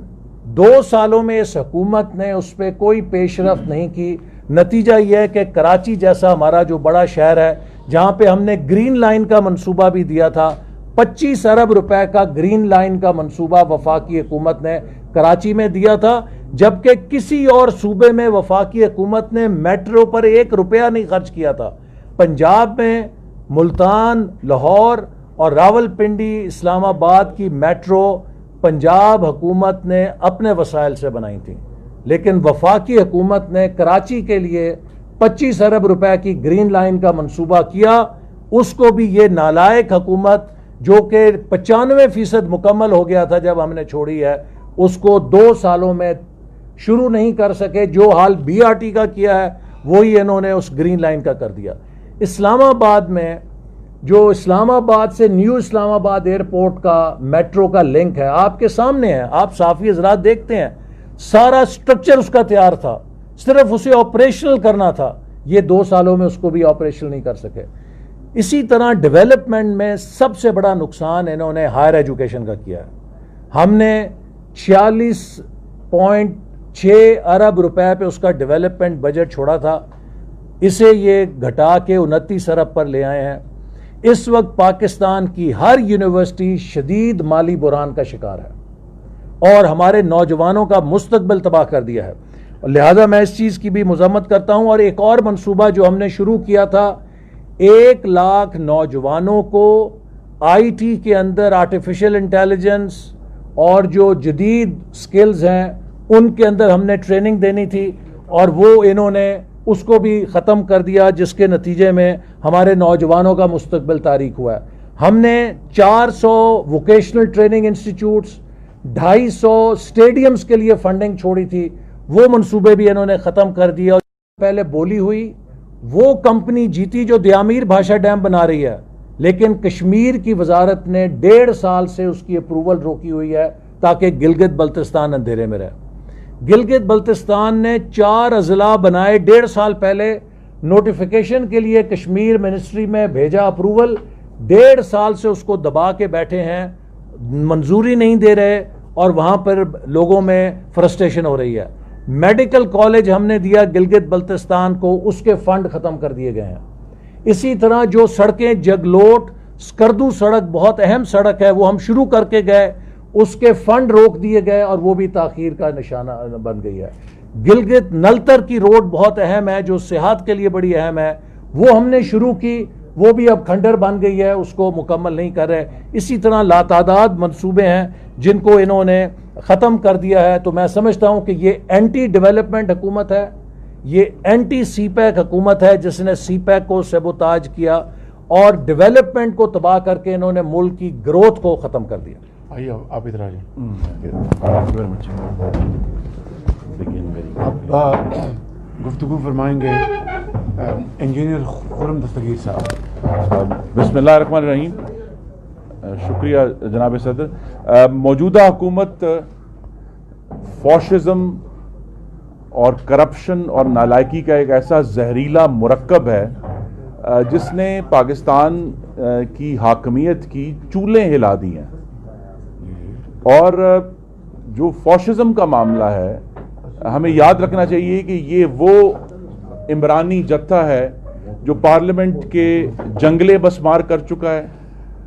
2 سالوں میں اس حکومت نے اس پہ کوئی پیش رفت نہیں کی. نتیجہ یہ ہے کہ کراچی جیسا ہمارا جو بڑا شہر ہے جہاں پہ ہم نے گرین لائن کا منصوبہ بھی دیا تھا، 25 ارب روپے کا گرین لائن کا منصوبہ وفاقی حکومت نے کراچی میں دیا تھا، جبکہ کسی اور صوبے میں وفاقی حکومت نے میٹرو پر 1 روپیہ نہیں خرچ کیا تھا. پنجاب میں ملتان، لاہور اور راولپنڈی، اسلام آباد کی میٹرو پنجاب حکومت نے اپنے وسائل سے بنائی تھی، لیکن وفاقی حکومت نے کراچی کے لیے 25 ارب روپے کی گرین لائن کا منصوبہ کیا. اس کو بھی یہ نالائق حکومت جو کہ 95% مکمل ہو گیا تھا جب ہم نے چھوڑی ہے، اس کو 2 سالوں میں شروع نہیں کر سکے. جو حال بی آر ٹی کا کیا ہے وہی انہوں نے اس گرین لائن کا کر دیا. اسلام آباد میں جو اسلام آباد سے نیو اسلام آباد ایئرپورٹ کا میٹرو کا لنک ہے آپ کے سامنے ہے، آپ صحافی حضرات دیکھتے ہیں، سارا سٹرکچر اس کا تیار تھا، صرف اسے آپریشنل کرنا تھا. یہ 2 سالوں میں اس کو بھی آپریشنل نہیں کر سکے. اسی طرح ڈیولپمنٹ میں سب سے بڑا نقصان انہوں نے ہائر ایجوکیشن کا کیا ہے. ہم نے 46.6 ارب روپے پہ اس کا ڈیولپمنٹ بجٹ چھوڑا تھا، اسے یہ گھٹا کے 29 ارب پر لے آئے ہیں. اس وقت پاکستان کی ہر یونیورسٹی شدید مالی بحران کا شکار ہے اور ہمارے نوجوانوں کا مستقبل تباہ کر دیا ہے. لہذا میں اس چیز کی بھی مذمت کرتا ہوں. اور ایک اور منصوبہ جو ہم نے شروع کیا تھا، 1 لاکھ نوجوانوں کو آئی ٹی کے اندر آرٹیفیشل انٹیلیجنس اور جو جدید سکلز ہیں ان کے اندر ہم نے ٹریننگ دینی تھی اور وہ انہوں نے اس کو بھی ختم کر دیا، جس کے نتیجے میں ہمارے نوجوانوں کا مستقبل تاریک ہوا ہے. ہم نے 400 ووکیشنل ٹریننگ انسٹیٹیوٹس، 250 سٹیڈیمز کے لیے فنڈنگ چھوڑی تھی، وہ منصوبے بھی انہوں نے ختم کر دیا. پہلے بولی ہوئی وہ کمپنی جیتی جو دیامیر بھاشا ڈیم بنا رہی ہے، لیکن کشمیر کی وزارت نے 1.5 سال سے اس کی اپروول روکی ہوئی ہے تاکہ گلگت بلتستان اندھیرے میں رہے. گلگت بلتستان نے 4 اضلاع بنائے 1.5 سال پہلے، نوٹیفیکیشن کے لیے کشمیر منسٹری میں بھیجا اپروول، 1.5 سال سے اس کو دبا کے بیٹھے ہیں، منظوری نہیں دے رہے اور وہاں پر لوگوں میں فرسٹریشن ہو رہی ہے. میڈیکل کالج ہم نے دیا گلگت بلتستان کو، اس کے فنڈ ختم کر دیے گئے ہیں. اسی طرح جو سڑکیں جگلوٹ سکردو سڑک بہت اہم سڑک ہے وہ ہم شروع کر کے گئے، اس کے فنڈ روک دیے گئے اور وہ بھی تاخیر کا نشانہ بن گئی ہے. گلگت نلتر کی روڈ بہت اہم ہے جو صحت کے لیے بڑی اہم ہے، وہ ہم نے شروع کی، وہ بھی اب کھنڈر بن گئی ہے، اس کو مکمل نہیں کر رہے. اسی طرح لاتعداد منصوبے ہیں جن کو انہوں نے ختم کر دیا ہے. تو میں سمجھتا ہوں کہ یہ اینٹی ڈیولپمنٹ حکومت ہے، یہ اینٹی سی پیک حکومت ہے جس نے سی پیک کو سیبوتاج کیا اور ڈیولپمنٹ کو تباہ کر کے انہوں نے ملک کی گروتھ کو ختم کر دیا. آئیے آپ ادھر آ جائیں. اب گفتگو فرمائیں گے انجینئر خرم دستگیر صاحب. بسم اللہ الرحمن الرحیم. شکریہ جناب صدر. موجودہ حکومت فاشزم اور کرپشن اور نالائکی کا ایک ایسا زہریلا مرکب ہے جس نے پاکستان کی حاکمیت کی چولیں ہلا دی ہیں. اور جو فاشزم کا معاملہ ہے ہمیں یاد رکھنا چاہیے کہ یہ وہ عمرانی جتھا ہے جو پارلیمنٹ کے جنگلے بس مار کر چکا ہے،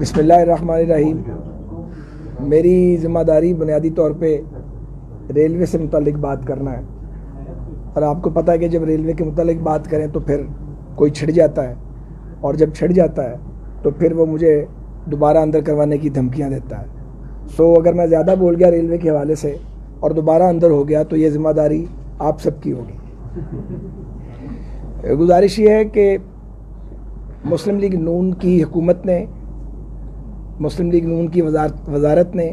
بسم اللہ الرحمن الرحیم. میری ذمہ داری بنیادی طور پہ ریلوے سے متعلق بات کرنا ہے، اور آپ کو پتہ ہے کہ جب ریلوے کے متعلق بات کریں تو پھر کوئی چھڑ جاتا ہے، اور جب چھڑ جاتا ہے تو پھر وہ مجھے دوبارہ اندر کروانے کی دھمکیاں دیتا ہے. سو اگر میں زیادہ بول گیا ریلوے کے حوالے سے اور دوبارہ اندر ہو گیا تو یہ ذمہ داری آپ سب کی ہوگی. گزارش یہ ہے کہ مسلم لیگ نون کی حکومت نے، مسلم لیگ نون کی وزارت نے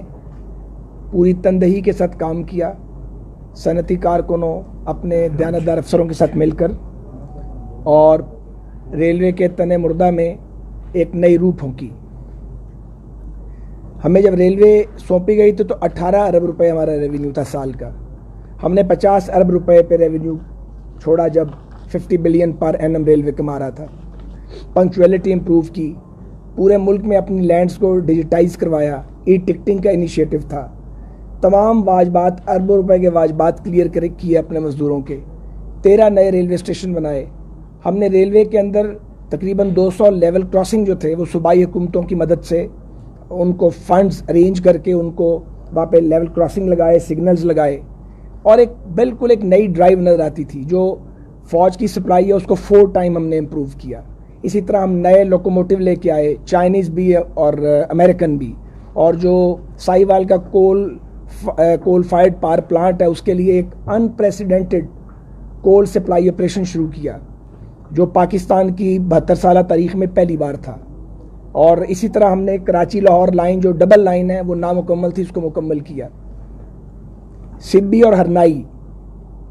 پوری تندہی کے ساتھ کام کیا، صنعتی کارکنوں اپنے دیانتدار افسروں کے ساتھ مل کر، اور ریلوے کے تن مردہ میں ایک نئی روح پھونکی. ہمیں جب ریلوے سونپی گئی تو 18 ارب روپے ہمارا ریونیو تھا سال کا. ہم نے 50 ارب روپے پہ ریونیو چھوڑا جب 50 بلین پر اینم ریلوے کما رہا تھا. پنکچویلٹی امپروو کی، پورے ملک میں اپنی لینڈز کو ڈیجیٹائز کروایا، ای ٹکٹنگ کا انیشیٹو تھا، تمام واجبات اربوں روپے کے واجبات کلیئر کیے اپنے مزدوروں کے. 13 نئے ریلوے اسٹیشن بنائے. ہم نے ریلوے کے اندر تقریباً 200 لیول کراسنگ جو تھے وہ صوبائی حکومتوں کی مدد سے ان کو فنڈز ارینج کر کے ان کو وہاں پہ لیول کراسنگ لگائے، سگنلز لگائے، اور بالکل ایک نئی ڈرائیو نظر آتی تھی. جو فوج کی سپلائی ہے اس کو 4 ٹائم ہم نے امپروو کیا. اسی طرح ہم نئے لوکوموٹیو لے کے آئے، چائنیز بھی اور امریکن بھی، اور جو ساہیوال کا کول فائرڈ پاور پلانٹ ہے اس کے لیے ایک انپریسیڈنٹڈ کول سپلائی آپریشن شروع کیا جو پاکستان کی 72 سالہ تاریخ میں پہلی بار تھا. اور اسی طرح ہم نے کراچی لاہور لائن جو ڈبل لائن ہے وہ نامکمل تھی، اس کو مکمل کیا. سبی اور ہرنائی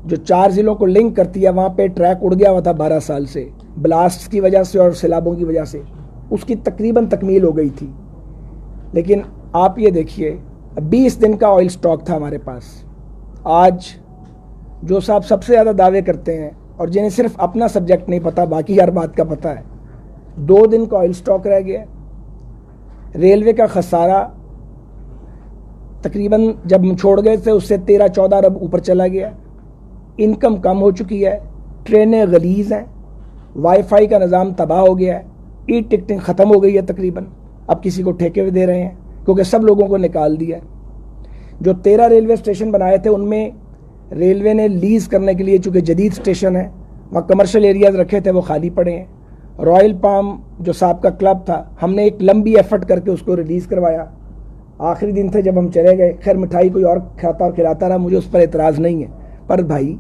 جو 4 ضلعوں کو لنک کرتی ہے، وہاں پہ ٹریک اڑ گیا ہوا تھا 12 سال سے بلاسٹ کی وجہ سے اور سیلابوں کی وجہ سے، اس کی تقریباً تکمیل ہو گئی تھی. لیکن آپ یہ دیکھیے 20 دن کا آئل سٹاک تھا ہمارے پاس. آج جو صاحب سب سے زیادہ دعوے کرتے ہیں اور جنہیں صرف اپنا سبجیکٹ نہیں پتہ باقی ہر بات کا پتہ ہے، 2 دن کا آئل سٹاک رہ گیا. ریلوے کا خسارہ تقریباً جب ہم چھوڑ گئے تھے اس سے 13-14 ارب اوپر چلا گیا. انکم کم ہو چکی ہے، ٹرینیں غلیظ ہیں، وائی فائی کا نظام تباہ ہو گیا ہے، ای ٹکٹنگ ختم ہو گئی ہے تقریباً. اب کسی کو ٹھیکے بھی دے رہے ہیں کیونکہ سب لوگوں کو نکال دیا ہے. جو 13 ریلوے اسٹیشن بنائے تھے ان میں ریلوے نے لیز کرنے کے لیے، چونکہ جدید اسٹیشن ہے وہاں کمرشل ایریاز رکھے تھے وہ خالی پڑے ہیں. رائل پام جو صاحب کا کلب تھا ہم نے ایک لمبی ایفرٹ کر کے اس کو ریلیز کروایا. آخری دن تھے جب ہم چلے گئے. خیر مٹھائی کوئی اور کھاتا اور کھلاتا رہا، مجھے اس پر اعتراض نہیں ہے، پر بھائی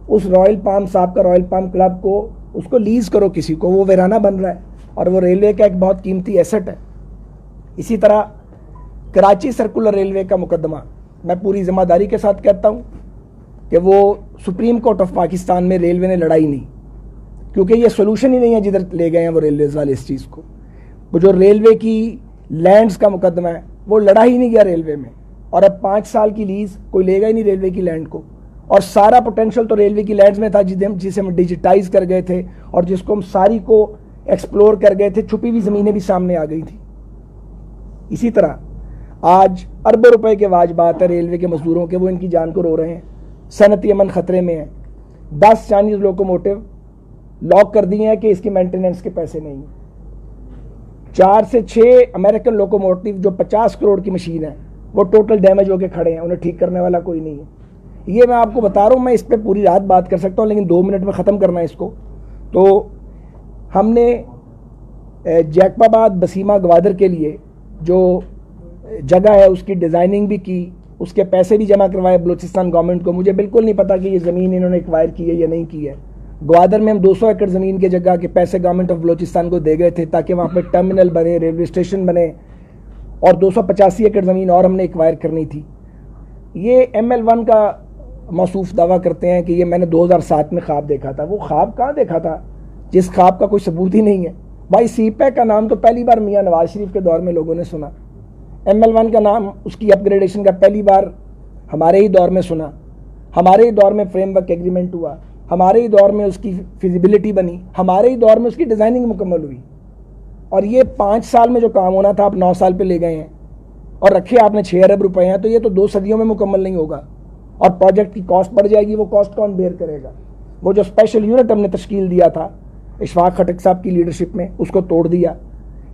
اس رائل پام صاحب کا رائل پام کلب کو اس کو لیز کرو کسی کو، وہ ویرانہ بن رہا ہے اور وہ ریلوے کا ایک بہت قیمتی ایسٹ ہے. اسی طرح کراچی سرکولر ریلوے کا مقدمہ میں پوری ذمہ داری کے ساتھ کہتا ہوں کہ وہ سپریم کورٹ آف پاکستان میں ریلوے نے لڑائی نہیں، کیونکہ یہ سولوشن ہی نہیں ہے جدھر لے گئے ہیں وہ ریلویز والے اس چیز کو. وہ جو ریلوے کی لینڈز کا مقدمہ ہے وہ لڑا ہی نہیں گیا ریلوے میں، اور اب 5 سال کی لیز کوئی لے گا ہی نہیں ریلوے کی لینڈ کو. اور سارا پوٹینشیل تو ریلوے کی لینڈز میں تھا جسے ہم ڈیجیٹائز کر گئے تھے اور جس کو ہم ساری کو ایکسپلور کر گئے تھے. چھپی ہوئی زمینیں بھی سامنے آ گئی تھی. اسی طرح آج اربوں روپے کے واجبات ہیں ریلوے کے مزدوروں کے، وہ ان کی جان کو رو رہے ہیں. صنعتی امن خطرے میں ہے. 10 چائنیز لوکوموٹیو لاک کر دیے ہیں کہ اس کی مینٹیننس کے پیسے نہیں ہیں. 4 سے 6 امریکن لوکوموٹیو جو 50 کروڑ کی مشین ہے وہ ٹوٹل ڈیمیج ہو کے کھڑے ہیں، انہیں ٹھیک کرنے والا کوئی نہیں ہے. یہ میں آپ کو بتا رہا ہوں، میں اس پہ پوری رات بات کر سکتا ہوں لیکن 2 منٹ میں ختم کرنا ہے اس کو. تو ہم نے جیکب آباد بسیما گوادر کے لیے جو جگہ ہے اس کی ڈیزائننگ بھی کی، اس کے پیسے بھی جمع کروائے بلوچستان گورنمنٹ کو. مجھے بالکل نہیں پتا کہ یہ زمین انہوں نے ایکوائر کی ہے یا نہیں کی ہے. گوادر میں ہم 200 ایکڑ زمین کی جگہ کے پیسے گورنمنٹ آف بلوچستان کو دے گئے تھے تاکہ وہاں پہ ٹرمینل بنے، ریلوے اسٹیشن بنے، اور 285 ایکڑ زمین اور ہم نے ایکوائر کرنی تھی. یہ ML1 کا موصوف دعویٰ کرتے ہیں کہ یہ میں نے 2007 میں خواب دیکھا تھا. وہ خواب کہاں دیکھا تھا جس خواب کا کوئی ثبوت ہی نہیں ہے. بھائی سی پیک کا نام تو پہلی بار میاں نواز شریف کے دور میں لوگوں نے سنا. ML1 کا نام اس کی اپ گریڈیشن کا پہلی بار ہمارے ہی دور میں سنا. ہمارے ہی دور میں فریم ورک ایگریمنٹ ہوا، ہمارے ہی دور میں اس کی فیزیبلٹی بنی، ہمارے ہی دور میں اس کی ڈیزائننگ مکمل ہوئی. اور یہ 5 سال میں جو کام ہونا تھا آپ 9 سال پہ لے گئے ہیں اور رکھے آپ نے 6 ارب روپے ہیں. تو یہ تو 2 صدیوں میں مکمل نہیں ہوگا اور پروجیکٹ کی کاسٹ بڑھ جائے گی. وہ کاسٹ کون بیئر کرے گا؟ وہ جو اسپیشل یونٹ ہم نے تشکیل دیا تھا اشفاق خٹک صاحب کی لیڈرشپ میں، اس کو توڑ دیا.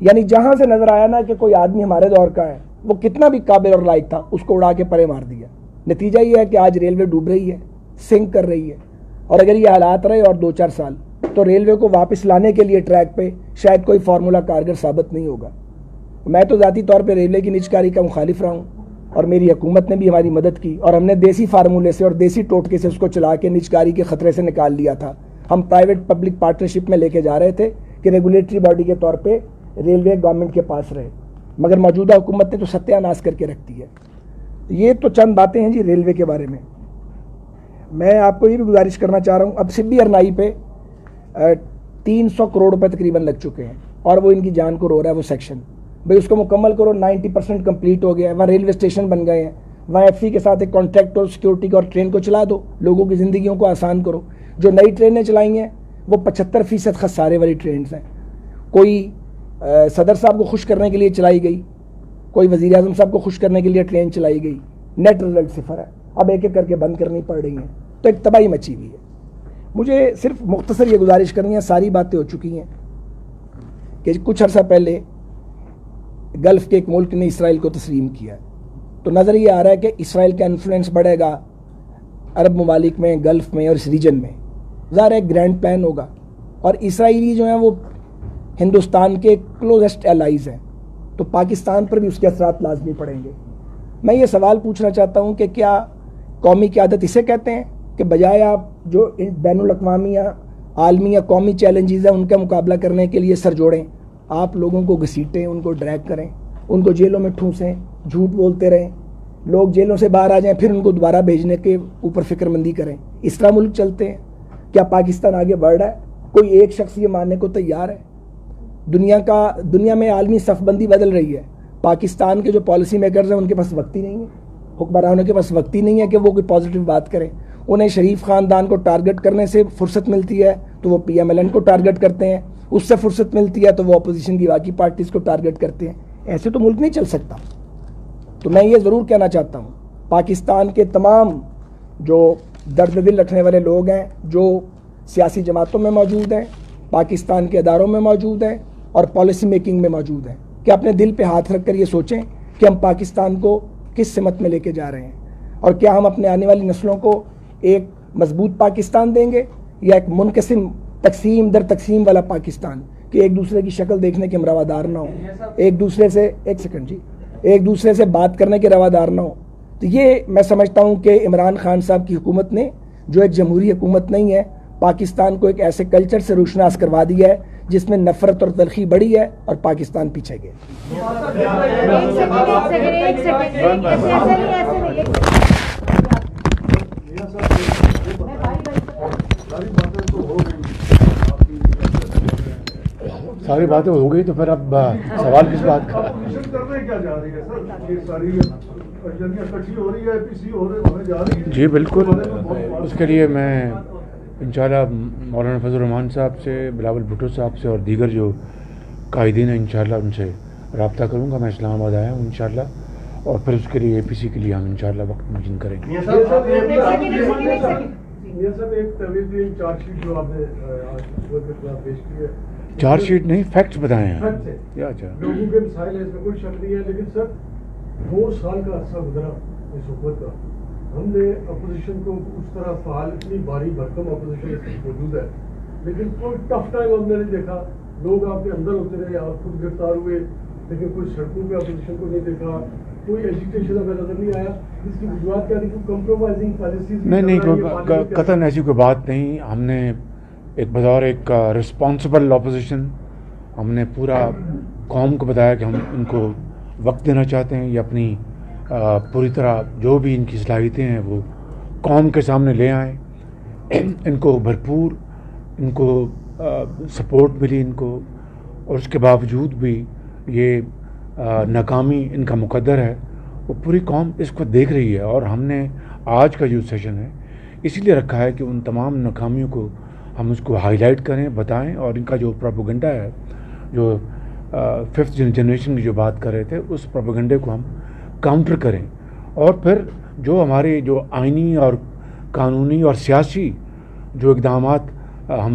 یعنی جہاں سے نظر آیا نا کہ کوئی آدمی ہمارے دور کا ہے، وہ کتنا بھی قابل اور لائق تھا، اس کو اڑا کے پرے مار دیا. نتیجہ یہ ہے کہ آج ریلوے ڈوب رہی ہے، سنک کر رہی ہے. اور اگر یہ حالات رہے اور 2-4 سال تو ریلوے کو واپس لانے کے لیے ٹریک پہ شاید کوئی فارمولا کارگر ثابت نہیں ہوگا. میں تو ذاتی طور پہ ریلوے کی نجکاری کا مخالف رہا ہوں، اور میری حکومت نے بھی ہماری مدد کی، اور ہم نے دیسی فارمولے سے اور دیسی ٹوٹکے سے اس کو چلا کے نجکاری کے خطرے سے نکال لیا تھا. ہم پرائیویٹ پبلک پارٹنرشپ میں لے کے جا رہے تھے کہ ریگولیٹری باڈی کے طور پہ ریلوے گورنمنٹ کے پاس رہے، مگر موجودہ حکومت نے تو ستیہ ناش کر کے رکھ دی ہے. یہ تو چند باتیں ہیں جی ریلوے کے بارے میں. میں آپ کو یہ بھی گزارش کرنا چاہ رہا ہوں، اب سبی ارنائی پہ 300 کروڑ روپے تقریباً لگ چکے ہیں، اور وہ ان کی جان کو رو رہا ہے وہ سیکشن. بھئی اس کو مکمل کرو، 90% کمپلیٹ ہو گیا ہے، وہاں ریلوے اسٹیشن بن گئے ہیں، وہاں ایف سی کے ساتھ ایک کانٹریکٹ اور سیکیورٹی کا اور ٹرین کو چلا دو، لوگوں کی زندگیوں کو آسان کرو. جو نئی ٹرینیں چلائی ہیں وہ 75% خسارے والی ٹرینز ہیں. کوئی صدر صاحب کو خوش کرنے کے لیے چلائی گئی، کوئی وزیر اعظم صاحب کو خوش کرنے کے لیے ٹرین چلائی گئی، نیٹ رزلٹ 0 ہے. اب ایک ایک کر کے بند کرنی پڑ رہی ہیں، تو ایک تباہی مچی ہوئی ہے. مجھے صرف مختصر یہ گزارش کرنی ہے، ساری باتیں ہو چکی ہیں، کہ کچھ عرصہ پہلے گلف کے ایک ملک نے اسرائیل کو تسلیم کیا ہے، تو نظر یہ آ رہا ہے کہ اسرائیل کا انفلوئنس بڑھے گا عرب ممالک میں، گلف میں اور اس ریجن میں. ظاہر ایک گرینڈ پلان ہوگا، اور اسرائیلی جو ہیں وہ ہندوستان کے کلوزسٹ الائز ہیں، تو پاکستان پر بھی اس کے اثرات لازمی پڑیں گے. میں یہ سوال پوچھنا چاہتا ہوں کہ کیا قومی قیادت اسے کہتے ہیں کہ بجائے آپ جو بین الاقوامی یا عالمی یا قومی چیلنجز ہیں ان کا مقابلہ کرنے کے لیے سر جوڑیں، آپ لوگوں کو گھسیٹیں، ان کو ڈریگ کریں، ان کو جیلوں میں ٹھونسیں، جھوٹ بولتے رہیں، لوگ جیلوں سے باہر آ جائیں، پھر ان کو دوبارہ بھیجنے کے اوپر فکر مندی کریں. اس طرح ملک چلتے ہیں؟ کیا پاکستان آگے بڑھ رہا ہے؟ کوئی ایک شخص یہ ماننے کو تیار ہے؟ دنیا میں عالمی صف بندی بدل رہی ہے. پاکستان کے جو پالیسی میکرز ہیں ان کے پاس وقت ہی نہیں ہے، حکمرانوں کے پاس وقت ہی نہیں ہے کہ وہ کوئی پازیٹیو بات کریں. انہیں شریف خاندان کو ٹارگٹ کرنے سے فرصت ملتی ہے تو وہ پی ایم ایل این کو ٹارگٹ کرتے ہیں، اس سے فرصت ملتی ہے تو وہ اپوزیشن کی باقی پارٹیز کو ٹارگٹ کرتے ہیں. ایسے تو ملک نہیں چل سکتا. تو میں یہ ضرور کہنا چاہتا ہوں، پاکستان کے تمام جو درد دل رکھنے والے لوگ ہیں، جو سیاسی جماعتوں میں موجود ہیں، پاکستان کے اداروں میں موجود ہیں اور پالیسی میکنگ میں موجود ہیں، کہ اپنے دل پہ ہاتھ رکھ کر یہ سوچیں کہ ہم پاکستان کو کس سمت میں لے کے جا رہے ہیں، اور کیا ہم اپنے آنے والی نسلوں کو ایک مضبوط پاکستان دیں گے یا ایک منقسم تقسیم در تقسیم والا پاکستان، کہ ایک دوسرے کی شکل دیکھنے کے ہم روادار نہ ہوں، ایک دوسرے سے بات کرنے کے روادار نہ ہوں. تو یہ میں سمجھتا ہوں کہ عمران خان صاحب کی حکومت نے، جو ایک جمہوری حکومت نہیں ہے، پاکستان کو ایک ایسے کلچر سے روشناس کروا دیا ہے جس میں نفرت اور تلخی بڑھی ہے اور پاکستان پیچھے گیا. ساری باتیں ہو گئی تو پھر اب سوال کس بات کا؟ جی بالکل، اس کے لیے میں انشاءاللہ مولانا فضل الرحمان صاحب سے، بلاول بھٹو صاحب سے اور دیگر جو قائدین ہیں انشاءاللہ ان سے رابطہ کروں گا. میں اسلام آباد آیا ہوں انشاءاللہ، اور پھر اس کے لیے اے پی سی کے لیے ہم انشاءاللہ وقت مجین کریں گے. چارج شیٹ نہیں، فیکٹس بتائے ہیں. لوگوں کے مسائل اس میں کوئی شک نہیں ہے، لیکن سر 2 سال کا عرصہ گزرا اس حکومت کا، ہم نے اپوزیشن کو اس طرح فعال، اتنی بھاری بھرکم اپوزیشن اس میں موجود ہے، لیکن کوئی ٹف ٹائم ہم نے نہیں دیکھا. لوگ آپ کے اندر ہوتے رہے، آپ خود گرفتار ہوئے، لیکن کوئی سڑکوں پہ اپوزیشن کو نہیں دیکھا، کوئی ایجوکیشن ہمیں نظر نہیں آیا. اس کی وجوہات کیا تھی؟ کوئی کمپرومائزنگ پالیسیز نہیں، قطعاً ایسی کوئی بات نہیں. ہم نے ایک بطور ایک رسپانسبل اپوزیشن ہم نے پورا قوم کو بتایا کہ ہم ان کو وقت دینا چاہتے ہیں، یہ اپنی پوری طرح جو بھی ان کی صلاحیتیں ہیں وہ قوم کے سامنے لے آئیں. ان کو بھرپور ان کو سپورٹ ملی ان کو، اور اس کے باوجود بھی یہ ناکامی ان کا مقدر ہے. وہ پوری قوم اس کو دیکھ رہی ہے، اور ہم نے آج کا جو سیشن ہے اسی لیے رکھا ہے کہ ان تمام ناکامیوں کو ہم اس کو ہائی لائٹ کریں، بتائیں، اور ان کا جو پروپیگنڈا ہے، جو 5th جنریشن کی جو بات کر رہے تھے، اس پروپیگنڈے کو ہم کاؤنٹر کریں. اور پھر جو ہمارے جو آئینی اور قانونی اور سیاسی جو اقدامات ہم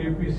APC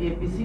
APC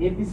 APC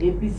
APC